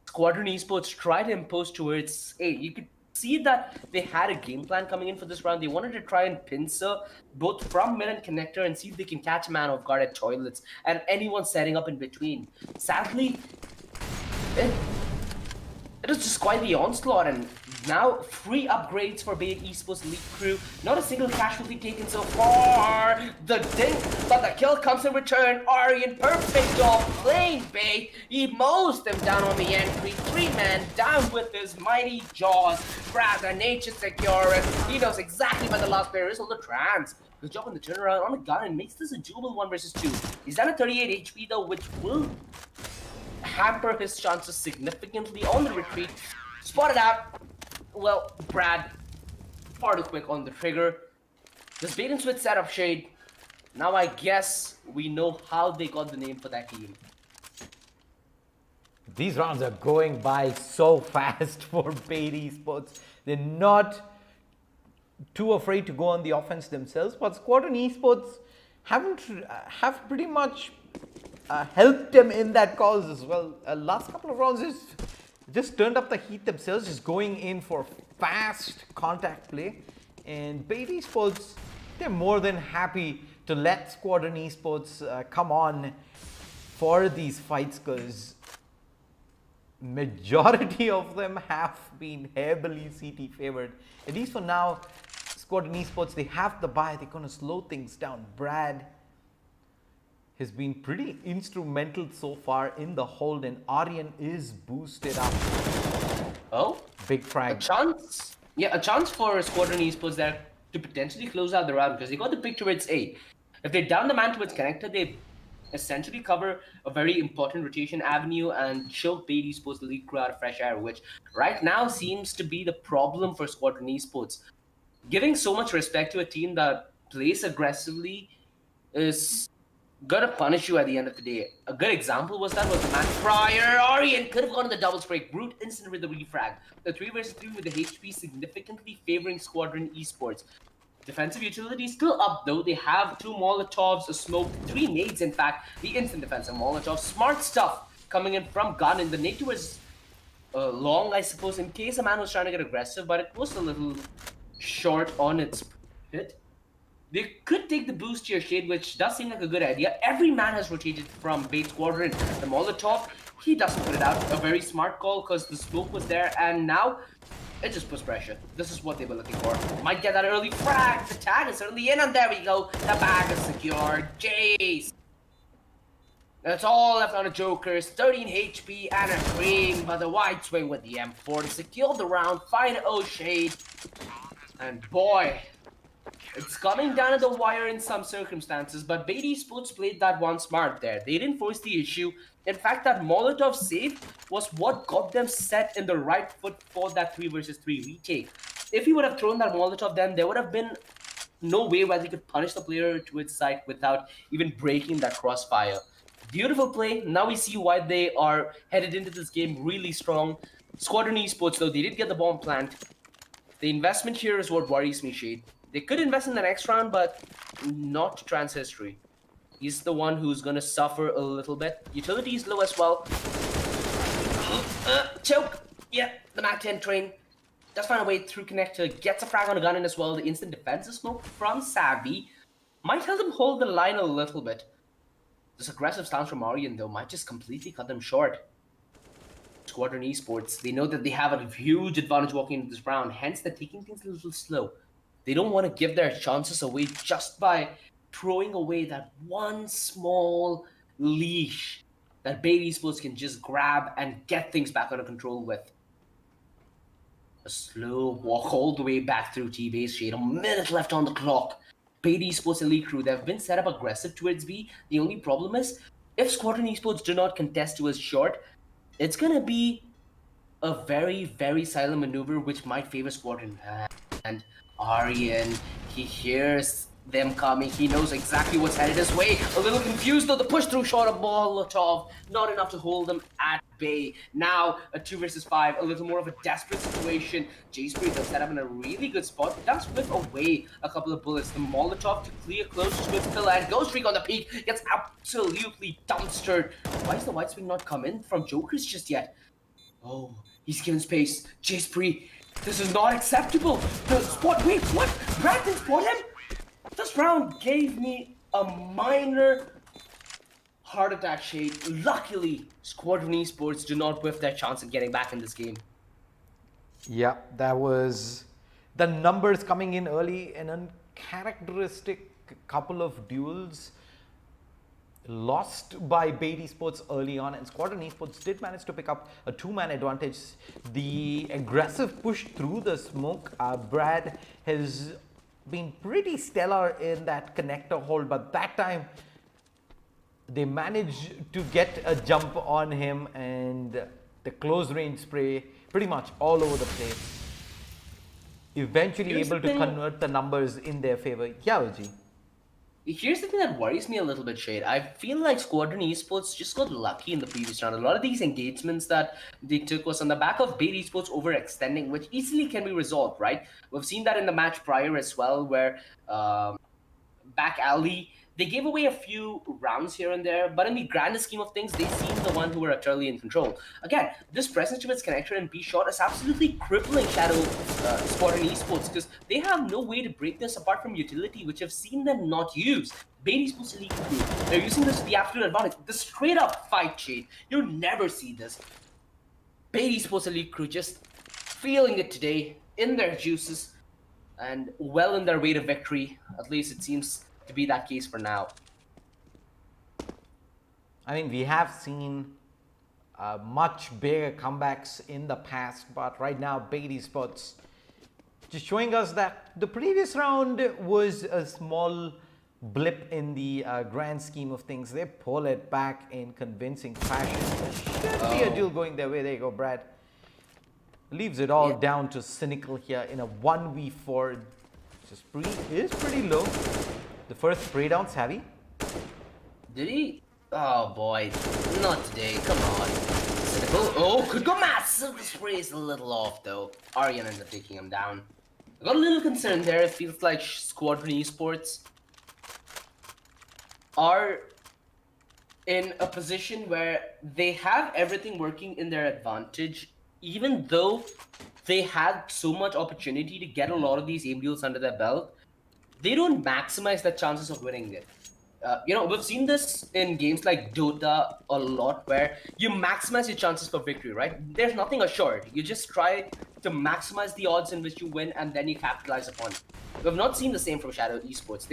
Squadron eSports tried to impose towards... Hey, you could see that they had a game plan coming in for this round. They wanted to try and pincer both from mid and connector and see if they can catch a man off guard at toilets and anyone setting up in between. Sadly, it was just quite the onslaught, and now free upgrades for Bait eSports Elite crew. Not a single casualty taken so far. The dink, but the kill comes in return. Aryan, perfect off playing Bait. He mows them down on the entry. 3-man down with his mighty jaws. Grabs a nature secure. He knows exactly where the last player is on the trans. Good job on the turnaround on a gun and makes this a doable 1 versus 2. He's down at 38 HP though, which will hamper his chances significantly on the retreat. Spotted out. Well, Brad, far too quick on the trigger. This bait and switch setup, Shade. Now I guess we know how they got the name for that team. These rounds are going by so fast for Bait eSports. They're not too afraid to go on the offense themselves, but Squadron eSports have pretty much helped them in that cause as well. Last couple of rounds just turned up the heat themselves, just going in for fast contact play. And Bait eSports, they're more than happy to let Squadron eSports come on for these fights, because majority of them have been heavily CT favored. At least for now, Squadron eSports, they have the buy. They're going to slow things down. Brad has been pretty instrumental so far in the hold, and Aryan is boosted up. Oh? Big frag. A chance? Yeah, a chance for Squadron eSports there to potentially close out the round, because they got the pick towards A. If they down the man towards connector, they essentially cover a very important rotation avenue and choke Bait eSports the lead crew out of fresh air, which right now seems to be the problem for Squadron eSports. Giving so much respect to a team that plays aggressively is gonna punish you at the end of the day. A good example was the match prior. Aryan could have gone on the double spray. Brute instant with the refrag. The 3 versus 3 with the HP significantly favoring Squadron eSports. Defensive utility still up though. They have 2 Molotovs, a smoke, 3 nades in fact. The instant defensive Molotov. Smart stuff coming in from Gun, and the nade was long, I suppose, in case a man was trying to get aggressive, but it was a little short on its hit. They could take the boost here, Shade, which does seem like a good idea. Every man has rotated from Bait Squadron. The Molotov, he doesn't put it out. A very smart call, because the smoke was there, and now it just puts pressure. This is what they were looking for. Might get that early frag. The tag is certainly in, and there we go. The bag is secured. Jace. That's all left on the Jokers. 13 HP and a cream, but the wide swing with the M4 to secure the round. 5-0 Shade. And boy, it's coming down to the wire in some circumstances, but Bait eSports played that one smart there. They didn't force the issue. In fact, that Molotov save was what got them set in the right foot for that 3 versus 3 retake. If he would have thrown that Molotov, then there would have been no way where they could punish the player to its side without even breaking that crossfire. Beautiful play. Now we see why they are headed into this game really strong. Squadron eSports, though, they did get the bomb plant. The investment here is what worries me, Shade. They could invest in the next round, but not trans history. He's the one who's gonna suffer a little bit. Utility is low as well. Choke! Yeah, the Mac 10 train does find a way through connector, gets a frag on a gun in as well. The instant defensive smoke from Savvy might help them hold the line a little bit. This aggressive stance from Aryan, though, might just completely cut them short. Squadron eSports, they know that they have a huge advantage walking into this round, hence they're taking things a little slow. They don't want to give their chances away just by throwing away that one small leash that Bait eSports can just grab and get things back under control with. A slow walk all the way back through T-base, Shade. A minute left on the clock. Bait eSports elite crew, they've been set up aggressive towards B. The only problem is, if Squadron eSports do not contest to his short, it's gonna be a very, very silent maneuver which might favor Squadron. And Aryan, he hears them coming. He knows exactly what's headed his way. A little confused though. The push through shot of Molotov, not enough to hold them at bay. Now a 2 versus 5, a little more of a desperate situation. J-Spree does set up in a really good spot. Does whip away a couple of bullets. The Molotov to clear close to Swift Killer, and Ghost Streak on the peak gets absolutely dumpstered. Why is the white swing not come in from Jokers just yet? Oh, he's given space. J-Spree This is not acceptable. The spot. Wait, what? Brad didn't spot him? This round gave me a minor heart attack shade. Luckily, Squadron eSports do not whiff their chance of getting back in this game. Yeah, that was the numbers coming in early, an uncharacteristic couple of duels lost by Bait Esports early on, and Squadron Esports did manage to pick up a two-man advantage. The aggressive push through the smoke, Brad has been pretty stellar in that connector hold, but that time they managed to get a jump on him, and the close range spray pretty much all over the place. Eventually able to convert the numbers in their favor. Yeah, OG. Here's the thing that worries me a little bit, Shade. I feel like Squadron Esports just got lucky in the previous round. A lot of these engagements that they took was on the back of Bait Esports overextending, which easily can be resolved, right? We've seen that in the match prior as well, where back alley, they gave away a few rounds here and there, but in the grander scheme of things, they seem the one who were utterly in control. Again, this presence to its connector and B shot is absolutely crippling Shadow Squadron Esports, because they have no way to break this apart from utility, which I've seen them not use. Bait Esports Elite Crew, they're using this to the absolute advantage. The straight up fight shade, you'll never see this. Bait Esports Elite Crew just feeling it today, in their juices, and well in their way to victory. At least it seems to be that case for now. I mean, we have seen much bigger comebacks in the past, but right now Bait Esports just showing us that the previous round was a small blip in the grand scheme of things. They pull it back in convincing fashion. There should be a duel going their way. There you go, Brad. Leaves it all down to Cynical here in a 1v4. Spree is pretty low. The first spray down, Savvy. Did he? Oh boy, not today. Come on. Cynical. Oh, could go massive. The spray is a little off though. Aryan ends up taking him down. I got a little concerned there. It feels like Squadron Esports are in a position where they have everything working in their advantage, even though they had so much opportunity to get a lot of these aim deals under their belt. They don't maximize the chances of winning it. We've seen this in games like Dota a lot, where you maximize your chances for victory, right? There's nothing assured. You just try to maximize the odds in which you win, and then you capitalize upon it. We've not seen the same from Shadow Esports.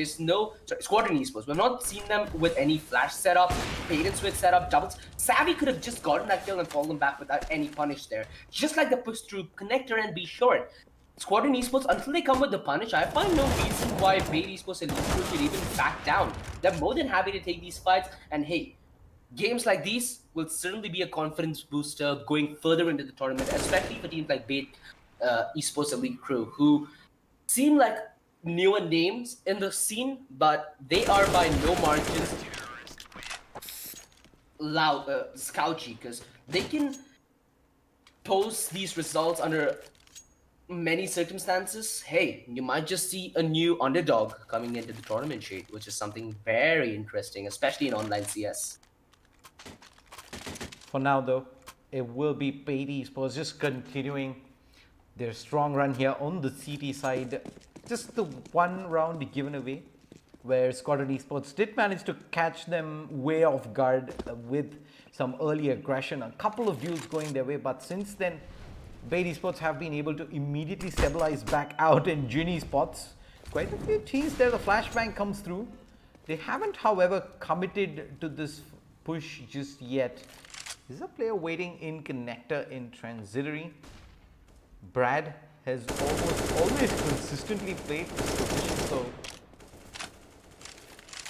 Squadron Esports. We've not seen them with any flash setup, bait and switch setup, doubles. Savvy could have just gotten that kill and fallen back without any punish there. Just like the push through connector and be short. Squadron Esports, until they come with the punish, I find no reason why Bait Esports and Esports should even back down. They're more than happy to take these fights, and hey, games like these will certainly be a confidence booster going further into the tournament, especially for teams like Bait Esports Elite Crew, who seem like newer names in the scene, but they are by no margins scouchy, because they can post these results under many circumstances. Hey, you might just see a new underdog coming into the tournament, Shade, which is something very interesting, especially in online CS. For now, though, it will be Bait Esports just continuing their strong run here on the CT side. Just the one round given away, where Squadron Esports did manage to catch them way off guard with some early aggression. A couple of duels going their way, but since then, Bait Esports have been able to immediately stabilize back out in Ginny spots. Quite a few teams there. The flashbang comes through. They haven't, however, committed to this push just yet. Is a player waiting in connector in transitory. Brad has always consistently played this position, so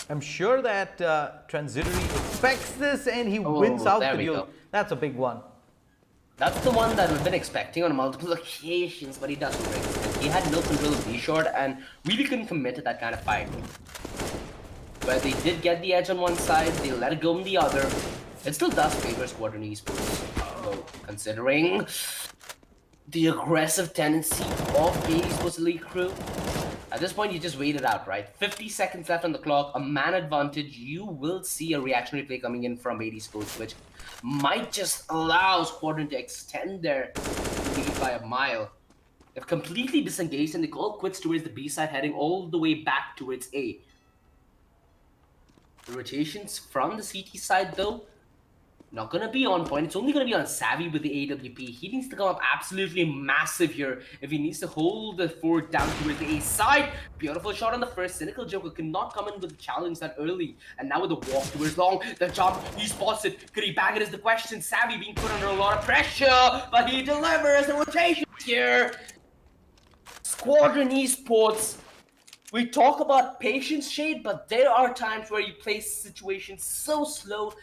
I'm sure that transitory expects this and he wins out the duel. That's a big one. That's the one that we've been expecting on multiple occasions, but he doesn't bring. He had no control of B-Short and really couldn't commit to that kind of fight. But they did get the edge on one side, they let it go on the other. It still does favor Squadron Esports, though, considering the aggressive tendency of Bait Esports Elite Crew. At this point, you just wait it out, right? 50 seconds left on the clock, a man advantage. You will see a reactionary play coming in from Bait Esports, which might just allow Squadron to extend their lead by a mile. They've completely disengaged and they call quits towards the B side, heading all the way back towards A. The rotations from the CT side, though, not going to be on point. It's only going to be on Savvy with the AWP. He needs to come up absolutely massive here if he needs to hold the fort down towards the A side. Beautiful shot on the first. Cynical Joker could not come in with the challenge that early. And now with the walk towards long, the jump, he spots it. Could he bag it is the question. Savvy being put under a lot of pressure, but he delivers the rotation here. Squadron eSports. We talk about patience, Shade, but there are times where you play situations so slow,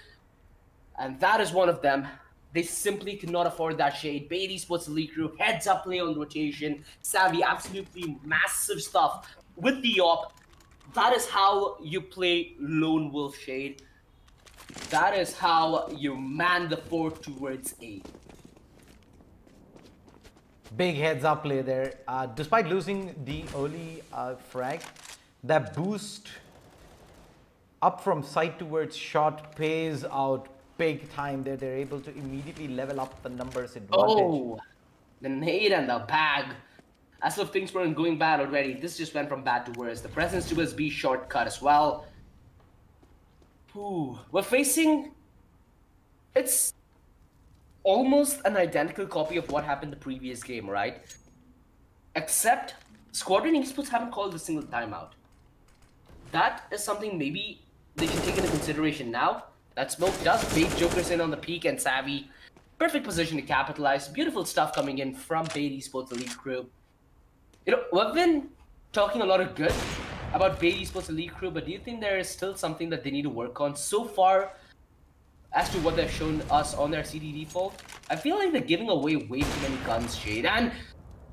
and that is one of them. They simply cannot afford that, Shade. Bay Esports Elite Crew, heads up play on rotation. Savvy, absolutely massive stuff with the op. That is how you play Lone Wolf, Shade. That is how you man the fort towards A. Big heads up play there. Despite losing the early frag, that boost up from sight towards shot pays out big time there. They're able to immediately level up the numbers advantage. Oh, the nade and the bag. As if things weren't going bad already, this just went from bad to worse. The presence towards B shortcut as well. Ooh, we're facing... It's almost an identical copy of what happened the previous game, right? Except Squadron eSports haven't called a single timeout. That is something maybe they should take into consideration now. That smoke does bait Jokers in on the peak and Savvy. Perfect position to capitalize. Beautiful stuff coming in from Bay Esports Elite Crew. You know, we've been talking a lot of good about Bay Esports Elite Crew, but do you think there is still something that they need to work on so far as to what they've shown us on their CD default? I feel like they're giving away way too many guns, Shade, and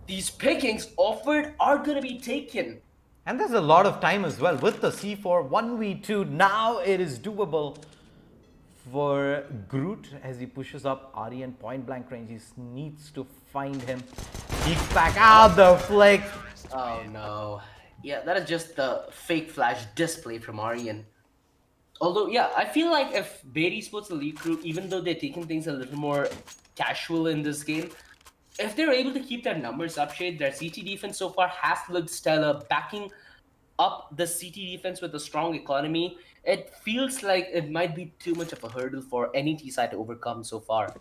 these pickings offered are gonna be taken. And there's a lot of time as well with the C4 1v2. Now it is doable for Groot as he pushes up Aryan point blank range. He needs to find him. Peeks back out the flick. Oh no. Yeah, that is just the fake flash display from Aryan. Although, yeah, I feel like if Bay Esports Elite Crew, even though they're taking things a little more casual in this game, if they're able to keep their numbers up, Shade, their CT defense so far has looked stellar, backing up the CT defense with a strong economy. It feels like it might be too much of a hurdle for any T side to overcome so far.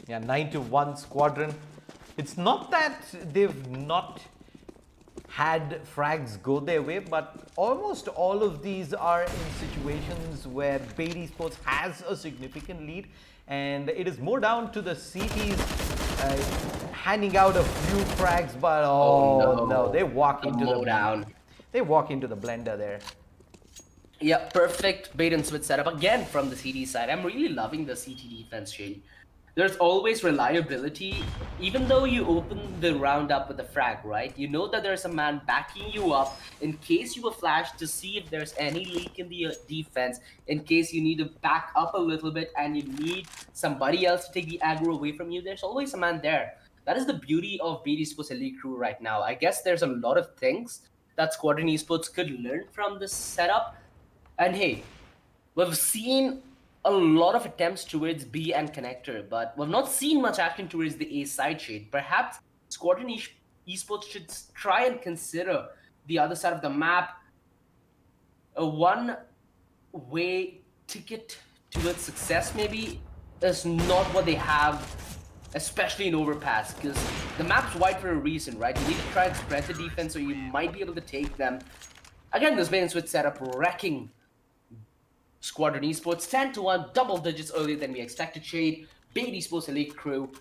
Yeah, 9-1 Squadron. It's not that they've not had frags go their way, but almost all of these are in situations where Bay Esports has a significant lead, and it is more down to the CTs handing out a few frags, but no, they walk into the down. They walk into the blender there. Yeah, perfect bait and switch setup again from the CT side. I'm really loving the CT defense, Shady. There's always reliability, even though you open the round up with a frag, right? You know that there's a man backing you up in case you will flash to see if there's any leak in the defense, in case you need to back up a little bit and you need somebody else to take the aggro away from you. There's always a man there. That is the beauty of BD Sports Elite Crew right now. I guess there's a lot of things that Squadron Esports could learn from this setup. And hey, we've seen a lot of attempts towards B and connector, but we've not seen much action towards the A side, Shade. Perhaps Squadron Esports should try and consider the other side of the map a one-way ticket towards success, maybe, is not what they have, especially in Overpass, because the map's wide for a reason, right? You need to try and spread the defense so you might be able to take them. Again, this bait and switch setup wrecking Squadron Esports 10-1, double digits earlier than we expected. Shade, Bait Esports Elite Crew,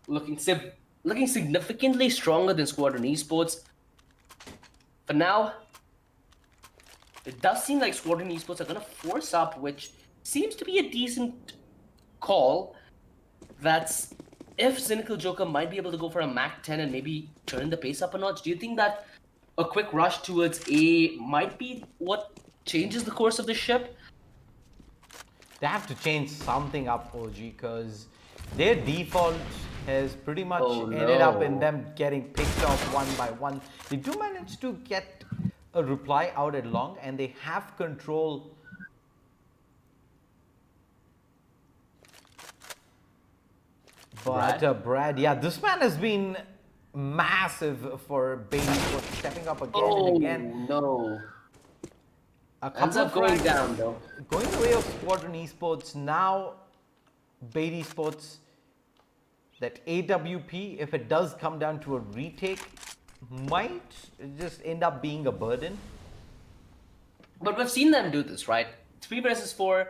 looking significantly stronger than Squadron Esports. For now, it does seem like Squadron Esports are going to force up, which seems to be a decent call. That's if Cynical Joker might be able to go for a Mach 10 and maybe turn the pace up a notch. Do you think that a quick rush towards A might be what changes the course of the ship? They have to change something up, OG, because their default has pretty much ended up in them getting picked off one by one. They do manage to get a reply out at long, and they have control. But Brad, yeah, this man has been massive for Bailey for stepping up again and Oh again. no. A Ends couple up of going frags down though. going the way of Squadron eSports. Now, Bailey eSports, that AWP, if it does come down to a retake, might just end up being a burden. But we've seen them do this, right? 3 versus 4,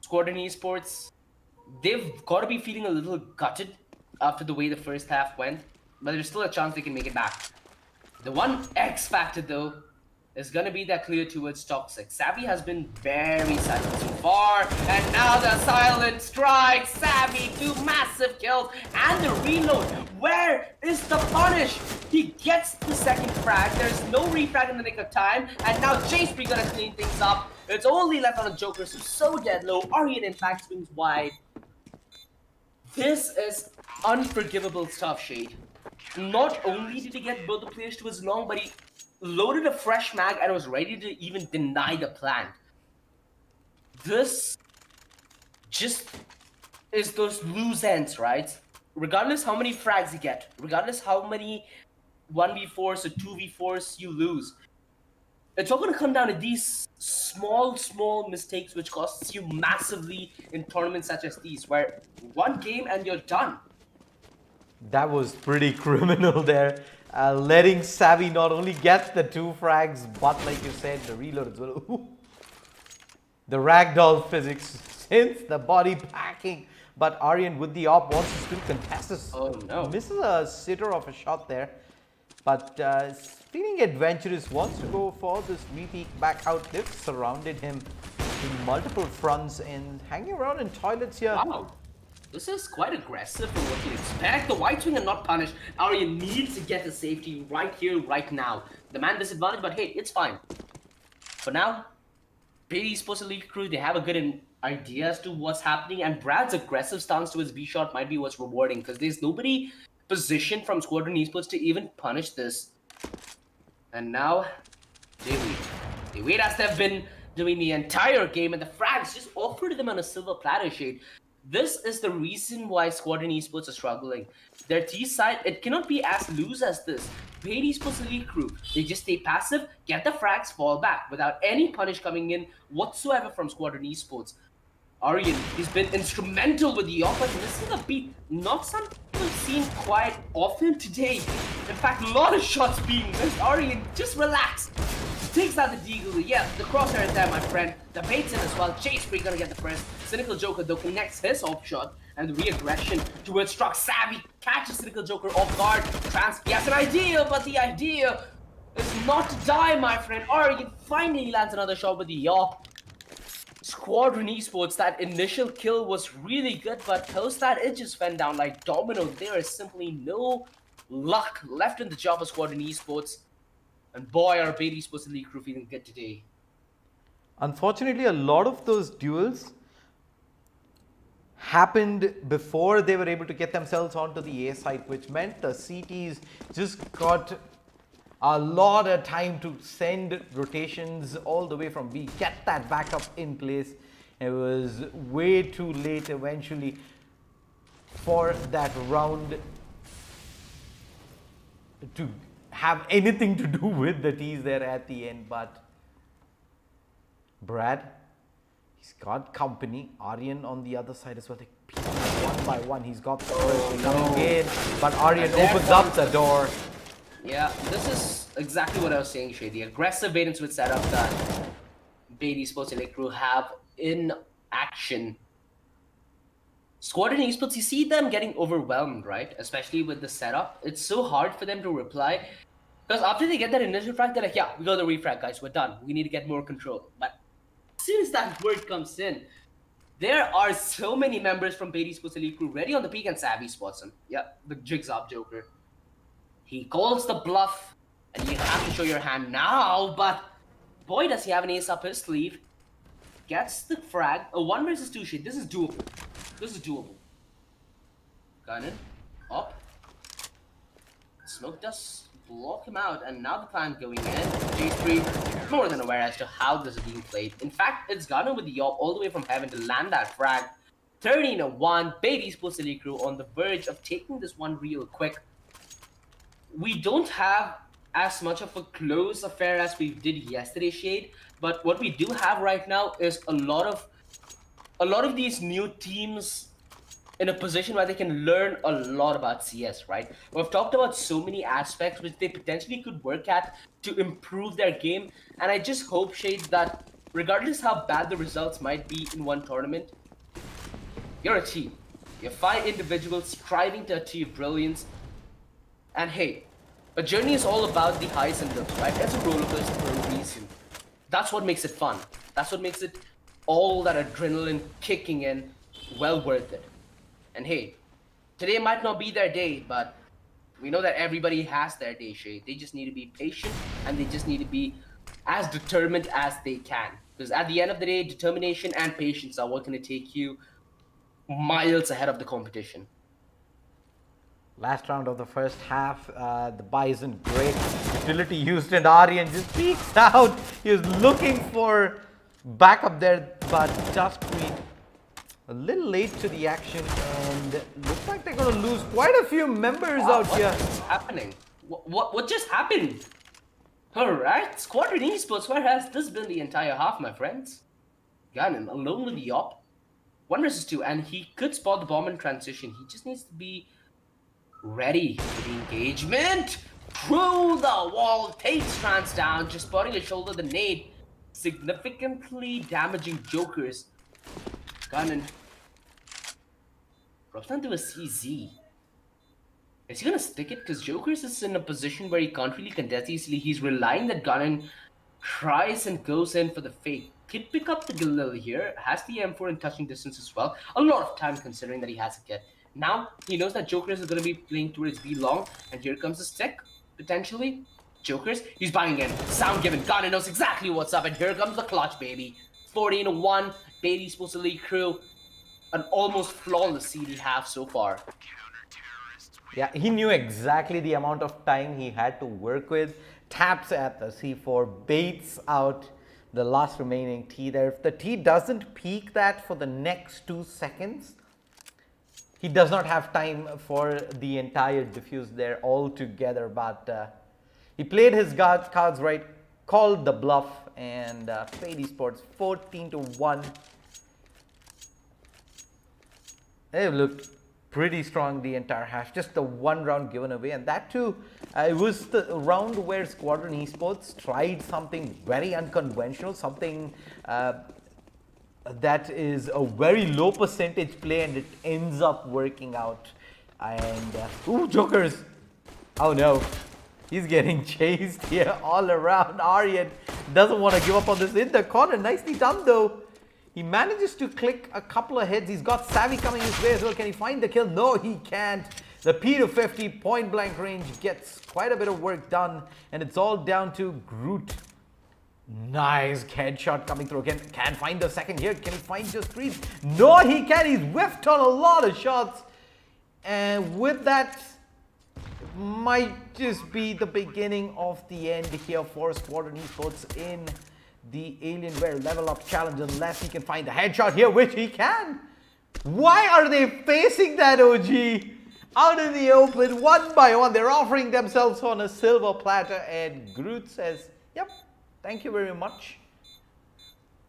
Squadron Esports. They've got to be feeling a little gutted after the way the first half went, but there's still a chance they can make it back. The one X factor, though, is going to be that clear towards Toxic. Savvy has been very silent so far, and now the silent strike. Savvy, 2 massive kills, and the reload. Where is the punish? He gets the second frag. There's no refrag in the nick of time, and now J3 gonna clean things up. It's only left on the Joker, so dead low. Aryan, in fact, swings wide. This is unforgivable stuff, Shade. Not only did he get both the players to his long, but he loaded a fresh mag and was ready to even deny the plant. This just is those loose ends, right? Regardless how many frags you get, regardless how many 1v4s or 2v4s you lose, it's all going to come down to these small mistakes which costs you massively in tournaments such as these, where one game and you're done. That was pretty criminal there. Letting Savvy not only get the 2 frags, but like you said, the reload as well. Ooh. The ragdoll physics since the body packing. But Aryan with the op wants to still contest this. Oh no. Misses a sitter of a shot there. But feeling adventurous, wants to go for this repeat back out. They've surrounded him in multiple fronts and hanging around in toilets here. Wow. This is quite aggressive from what you'd expect. The white swing are not punished. Aryan needs to get the safety right here, right now. The man disadvantage, but hey, it's fine. For now, Bailey Esports Elite Crew, they have a good idea as to what's happening, and Brad's aggressive stance to his B shot might be what's rewarding, because there's nobody positioned from Squadron Esports to even punish this. And now, they wait. They wait as they've been doing the entire game, and the frags just offered them on a silver platter, Shade. This is the reason why Squadron Esports are struggling. Their T side, it cannot be as loose as this. Bailey Esports Elite Crew, they just stay passive, get the frags, fall back without any punish coming in whatsoever from Squadron Esports. Aryan, he's been instrumental with the offense, and this is a beat not something we've seen quite often today. In fact, a lot of shots being missed. Aryan, just relax. Takes out the deagle. Yeah, the crosshair is there, my friend. The bait's in as well. J3 gonna get the first. Cynical Joker, though, connects his off shot, and the re-aggression towards Struck. Savvy catches Cynical Joker off guard. He has an idea, but the idea is not to die, my friend. Aryan finally lands another shot with the yaw. Squadron Esports, that initial kill was really good, but post that, it just went down like domino. There is simply no luck left in the job of Squadron Esports. And boy, are Bailey Esports Elite Crew feeling good today. Unfortunately, a lot of those duels happened before they were able to get themselves onto the A site, which meant the CTs just got a lot of time to send rotations all the way from B, get that backup in place. It was way too late eventually for that round to have anything to do with the T's there at the end. But Brad, he's got company. Aryan on the other side as well. Like, one by one, he's got the first coming in, but Aryan opens up the door. Yeah, this is exactly what I was saying, Shay. The aggressive bait and switch setup that Bailey Esports Elite Crew have in action. Squadron Esports, you see them getting overwhelmed, right? Especially with the setup. It's so hard for them to reply. Because after they get that initial frag, they're like, yeah, we got the refrag, guys. We're done. We need to get more control. But as soon as that word comes in, there are so many members from Bailey Esports Elite Crew ready on the peak, and Savvy spots him. Yeah, the Jigsaw Joker. He calls the bluff, and you have to show your hand now, but boy, does he have an ace up his sleeve. Gets the frag. A 1 versus 2 shit. This is doable. This is doable. Gunning. Up. Smoke does block him out, and now the plan going in. J3 more than aware as to how this is being played. In fact, it's Gunner with the yaw all the way from heaven to land that frag. 13-1. Bailey Esports Elite Crew on the verge of taking this one real quick. we don't have as much of a close affair as we did yesterday, Shade. But what we do have right now is a lot of these new teams in a position where they can learn a lot about CS, right? We've talked about so many aspects which they potentially could work at to improve their game, and I just hope, Shade, that regardless how bad the results might be in one tournament, you're a team. You're five individuals striving to achieve brilliance, and hey, a journey is all about the highs and lows, right? It's a roller coaster for a reason. That's what makes it fun. That's what makes it all that adrenaline kicking in well worth it. And hey, today might not be their day, but we know that everybody has their day, Shay. They just need to be patient and they just need to be as determined as they can. Because at the end of the day, determination and patience are what going to take you miles ahead of the competition. Last round of the first half, the Bison great utility used and Aryan just peeks out. He was looking for backup there, but just being a little late to the action, and looks like they're going to lose quite a few members out here. What's happening? What just happened? All right, Squadron eSports, where has this been the entire half, my friends? Ganon alone with the op. 1 versus 2, and he could spot the bomb in transition. He just needs to be ready for the engagement. Through the wall, takes Trans down, just spotting his shoulder, the nade, significantly damaging Jokers. Ganon drops down to a CZ. Is he gonna stick it? Because Jokers is in a position where he can't really contest easily. He's relying that Ganon tries and goes in for the fake. Could pick up the Galil here, has the M4 in touching distance as well. A lot of time considering that he has a kit. Now, he knows that Jokers is going to be playing towards B long, and here comes the stick, potentially. Jokers, he's buying in. Sound given, Ganon knows exactly what's up, and here comes the clutch, baby. 14-1, Beatty's supposed to lead crew. An almost flawless CD half so far. Yeah, he knew exactly the amount of time he had to work with. Taps at the C4, baits out the last remaining T there. If the T doesn't peak that for the next 2 seconds, he does not have time for the entire diffuse there altogether. But he played his cards right, called the bluff, and played eSports 14-1. They looked pretty strong the entire half. Just the 1 round given away, and that too, it was the round where Squadron eSports tried something very unconventional, something that is a very low percentage play, and it ends up working out. And ooh, Jokers! Oh no, he's getting chased here all around. Aryan doesn't want to give up on this in the corner. Nicely done though. He manages to click a couple of heads. He's got Savvy coming his way as well. Can he find the kill? No, he can't. The P250 point blank range gets quite a bit of work done, and it's all down to Groot. Nice headshot coming through again. Can't find the second here. Can he find just 3? No, he can. He's whiffed on a lot of shots. And with that, might just be the beginning of the end here for Squadron eSports in the Alienware LevelUp challenge, unless he can find the headshot here, which he can. Why are they facing that OG out in the open 1 by 1? They're offering themselves on a silver platter, and Groot says, yep, thank you very much.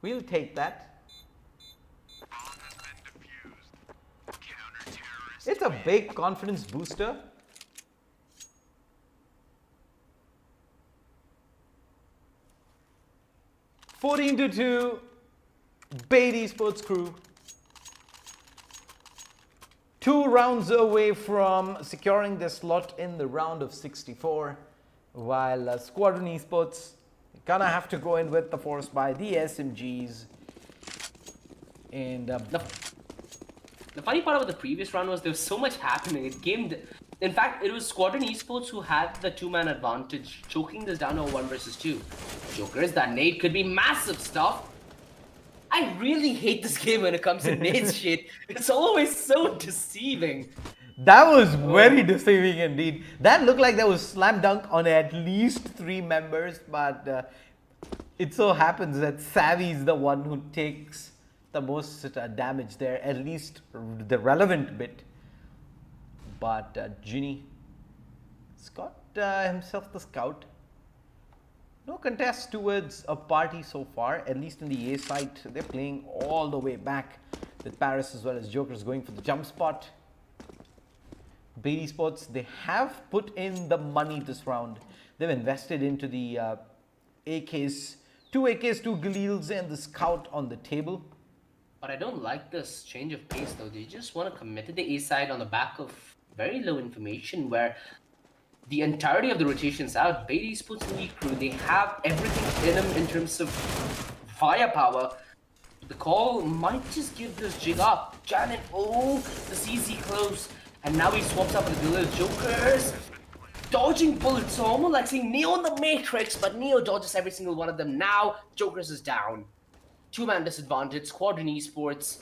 We'll take that. It's a big confidence booster. (14-2), Bait Esports crew. 2 rounds away from securing their slot in the round of 64, while Squadron eSports gonna have to go in with the force by the SMGs. And The funny part about the previous round was there was so much happening. In fact, it was Squadron eSports who had the 2-man advantage, choking this down to a 1 versus 2. Jokers, that nade could be massive stuff. I really hate this game when it comes to nades shit. It's always so deceiving. that was very deceiving indeed. That looked like that was slam dunk on at least 3 members, but it so happens that Savvy is the one who takes the most damage there, at least the relevant bit. But Ginny He's got himself the scout. No contest towards a party so far, at least in the A side. They're playing all the way back with Paris as well as Jokers going for the jump spot. Bait eSports, they have put in the money this round. They've invested into the AKs, 2 AKs, 2 Galils and the scout on the table. But I don't like this change of pace though. They just want to commit to the A side on the back of very low information where the entirety of the rotation's out. Bait eSports and Elite Crew, they have everything in them in terms of firepower. The call might just give this jig up. Janet, oh, the CZ close. And now he swaps up with the little Jokers. Dodging bullets, so almost like seeing Neo in the Matrix, but Neo dodges every single one of them. Now, Jokers is down. 2-man disadvantage, Squadron eSports.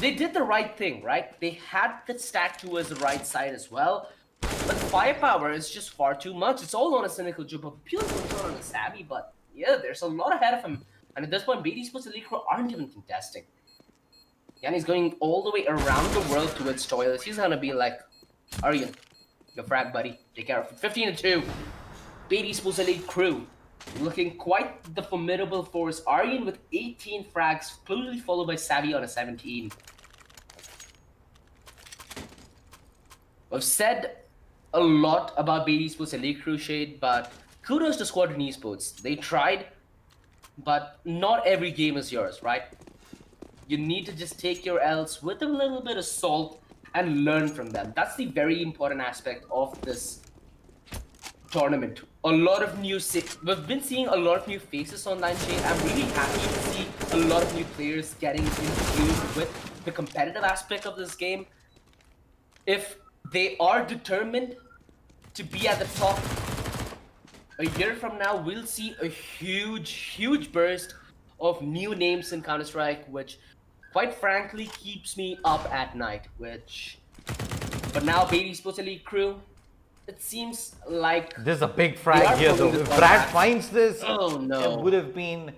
They did the right thing, right? They had the stack towards the right side as well. But firepower is just far too much. It's all on a cynical jump of pure control on the Savvy, but yeah, there's a lot ahead of him. And at this point, Bait eSports and Elite Crew aren't even contesting. And he's going all the way around the world towards Toilets. He's gonna be like, Aryan, your frag buddy, take care of it. 15-2. Bait eSports and Elite Crew looking quite the formidable force. Aryan with 18 frags, closely followed by Savvy on a 17. I've said a lot about Bait eSports and Elite Crew Shade, but kudos to Squadron eSports. They tried, but not every game is yours, right? You need to just take your L's with a little bit of salt and learn from them. That's the very important aspect of this tournament. A lot of new we've been seeing a lot of new faces online, Shane. I'm really happy to see a lot of new players getting infused with the competitive aspect of this game. If they are determined to be at the top, a year from now, we'll see a huge burst of new names in Counter-Strike, which quite frankly keeps me up at night, but now Bait eSports Elite Crew, it seems like there's a big frag here though. If Brad finds this, oh no, it would have been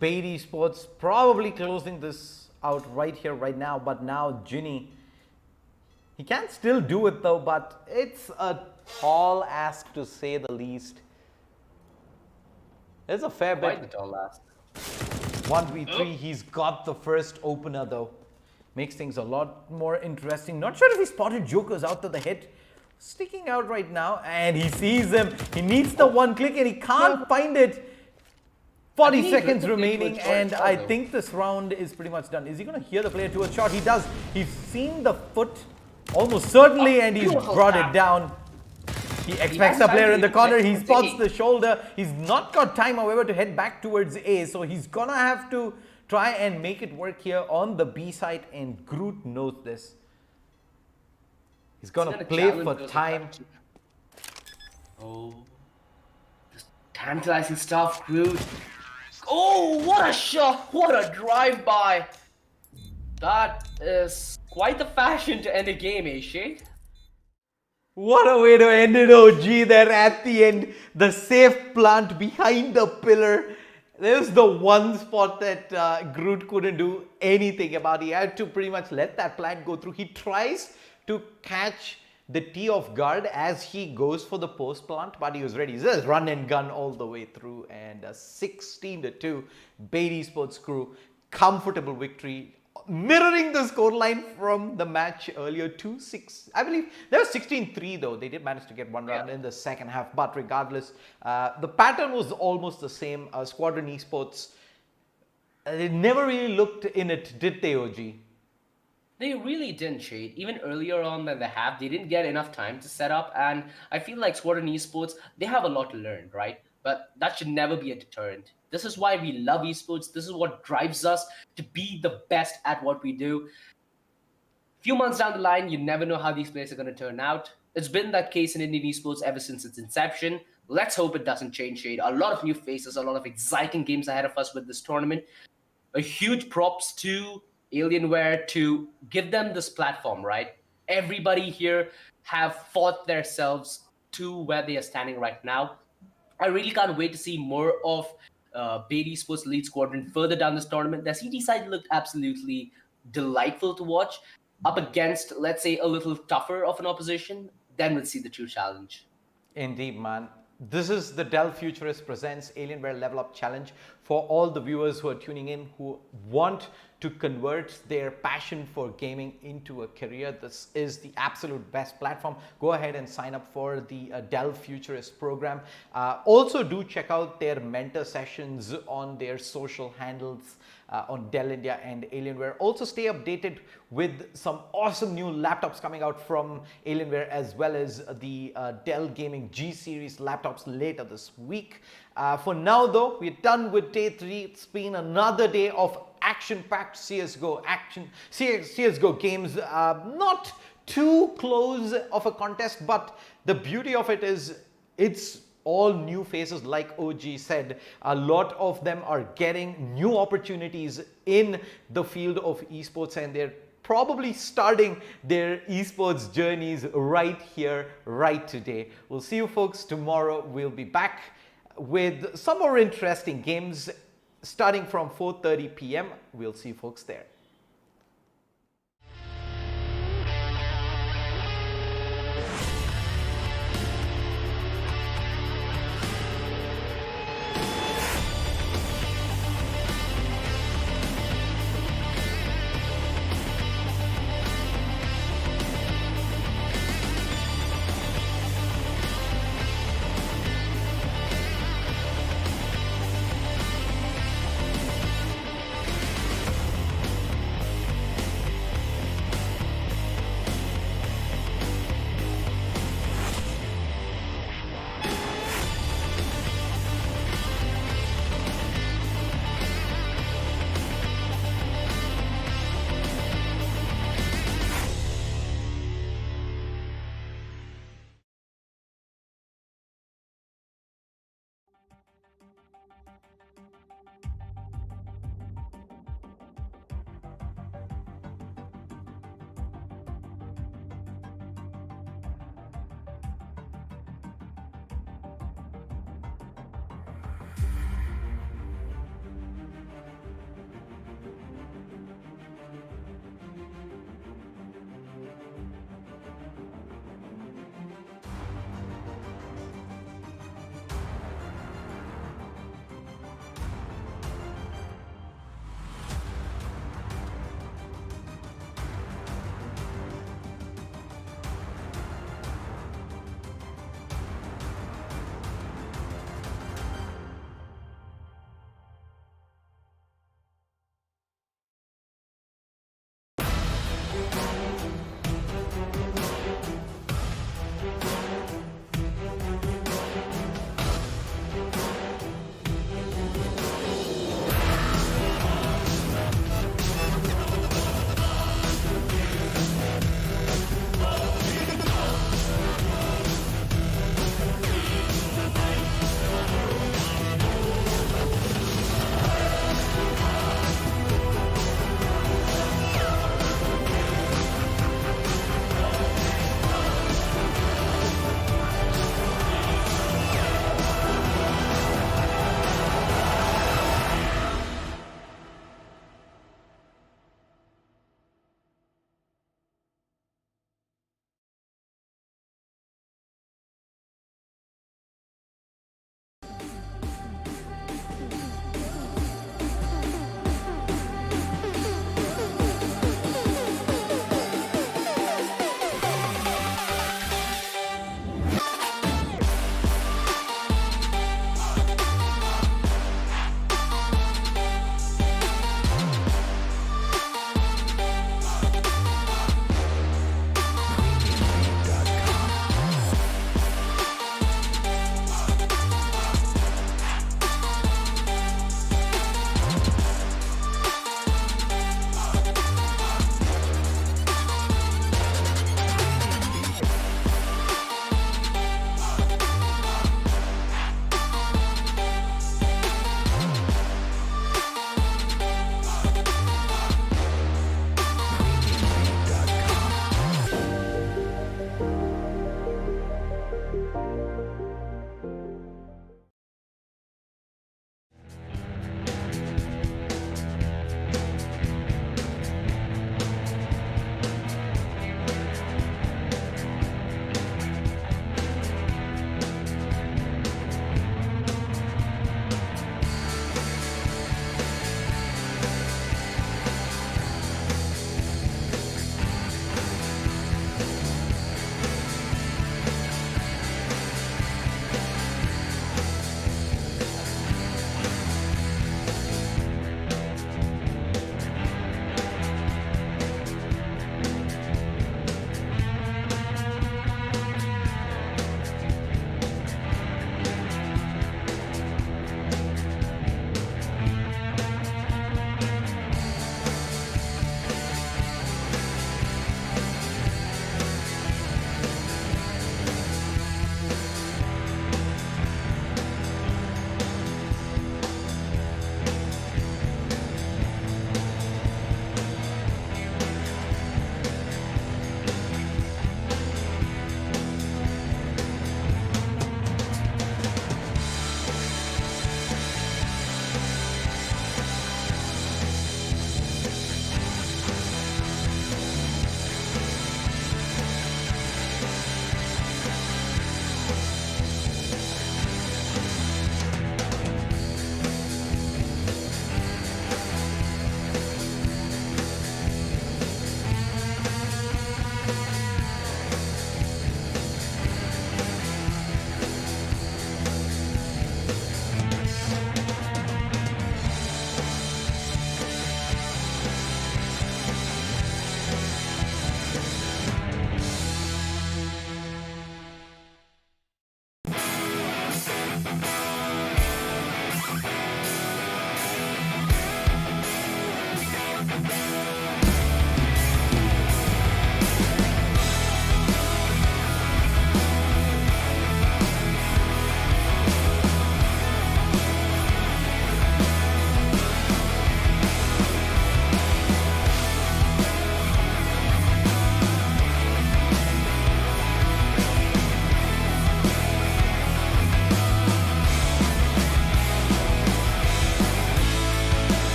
Bait eSports probably closing this out right here, right now. But now Ginny, he can still do it though, but it's a tall ask to say the least. There's a fair bit. Quite the tall ask. 1v3, he's got the first opener though. Makes things a lot more interesting. Not sure if he spotted Jokers out to the hit. Sticking out right now, and he sees him. He needs the one click and he can't find it. 40 seconds remaining, and I think this round is pretty much done. Is he going to hear the player to a shot? He does. He's seen the foot almost certainly, and he's brought it down. He expects the player in the corner. He spots the shoulder. He's not got time, however, to head back towards A. So he's going to have to try and make it work here on the B side. And Groot knows this. He's going to play for time. Oh, this tantalizing stuff, Groot. Oh, what a shot. What a drive-by. That is quite the fashion to end a game, eh, Sheikh? What a way to end it, OG, there at the end. The safe plant behind the pillar. There's the one spot that Groot couldn't do anything about. He had to pretty much let that plant go through. He tries to catch the T off guard as he goes for the post plant, but he was ready. He just run and gun all the way through, and a 16-2 Bait eSports Crew. Comfortable victory. Mirroring the scoreline from the match earlier, 2-6. I believe there was 16-3 though. They did manage to get one round in the second half, but regardless, the pattern was almost the same. Squadron eSports, they never really looked in it, did they, OG? They really didn't, Shade. Even earlier on than the half, they didn't get enough time to set up, and I feel like Squadron eSports, they have a lot to learn, right? But that should never be a deterrent. This is why we love esports. This is what drives us to be the best at what we do. Few months down the line, you never know how these players are going to turn out. It's been that case in Indian esports ever since its inception. Let's hope it doesn't change, Shade. A lot of new faces, a lot of exciting games ahead of us with this tournament. A huge props to Alienware to give them this platform, right? Everybody here have fought themselves to where they are standing right now. I really can't wait to see more of Bait eSports Elite Squadron further down this tournament. Their CT side looked absolutely delightful to watch. Up against, let's say, a little tougher of an opposition, then we'll see the true challenge. Indeed, man. This is the Dell Futurist presents Alienware Level Up Challenge for all the viewers who are tuning in who want to convert their passion for gaming into a career. This is the absolute best platform. Go ahead and sign up for the Dell Futurist program. Also do check out their mentor sessions on their social handles on Dell India and Alienware. Also stay updated with some awesome new laptops coming out from Alienware, as well as the Dell Gaming G series laptops later this week. For now though, we're done with day 3. It's been another day of action-packed CSGO games. Not too close of a contest, but the beauty of it is it's all new faces. Like OG said, a lot of them are getting new opportunities in the field of esports, and they're probably starting their esports journeys right here, right today. We'll see you folks tomorrow. We'll be back with some more interesting games starting from 4:30 p.m. We'll see you folks there.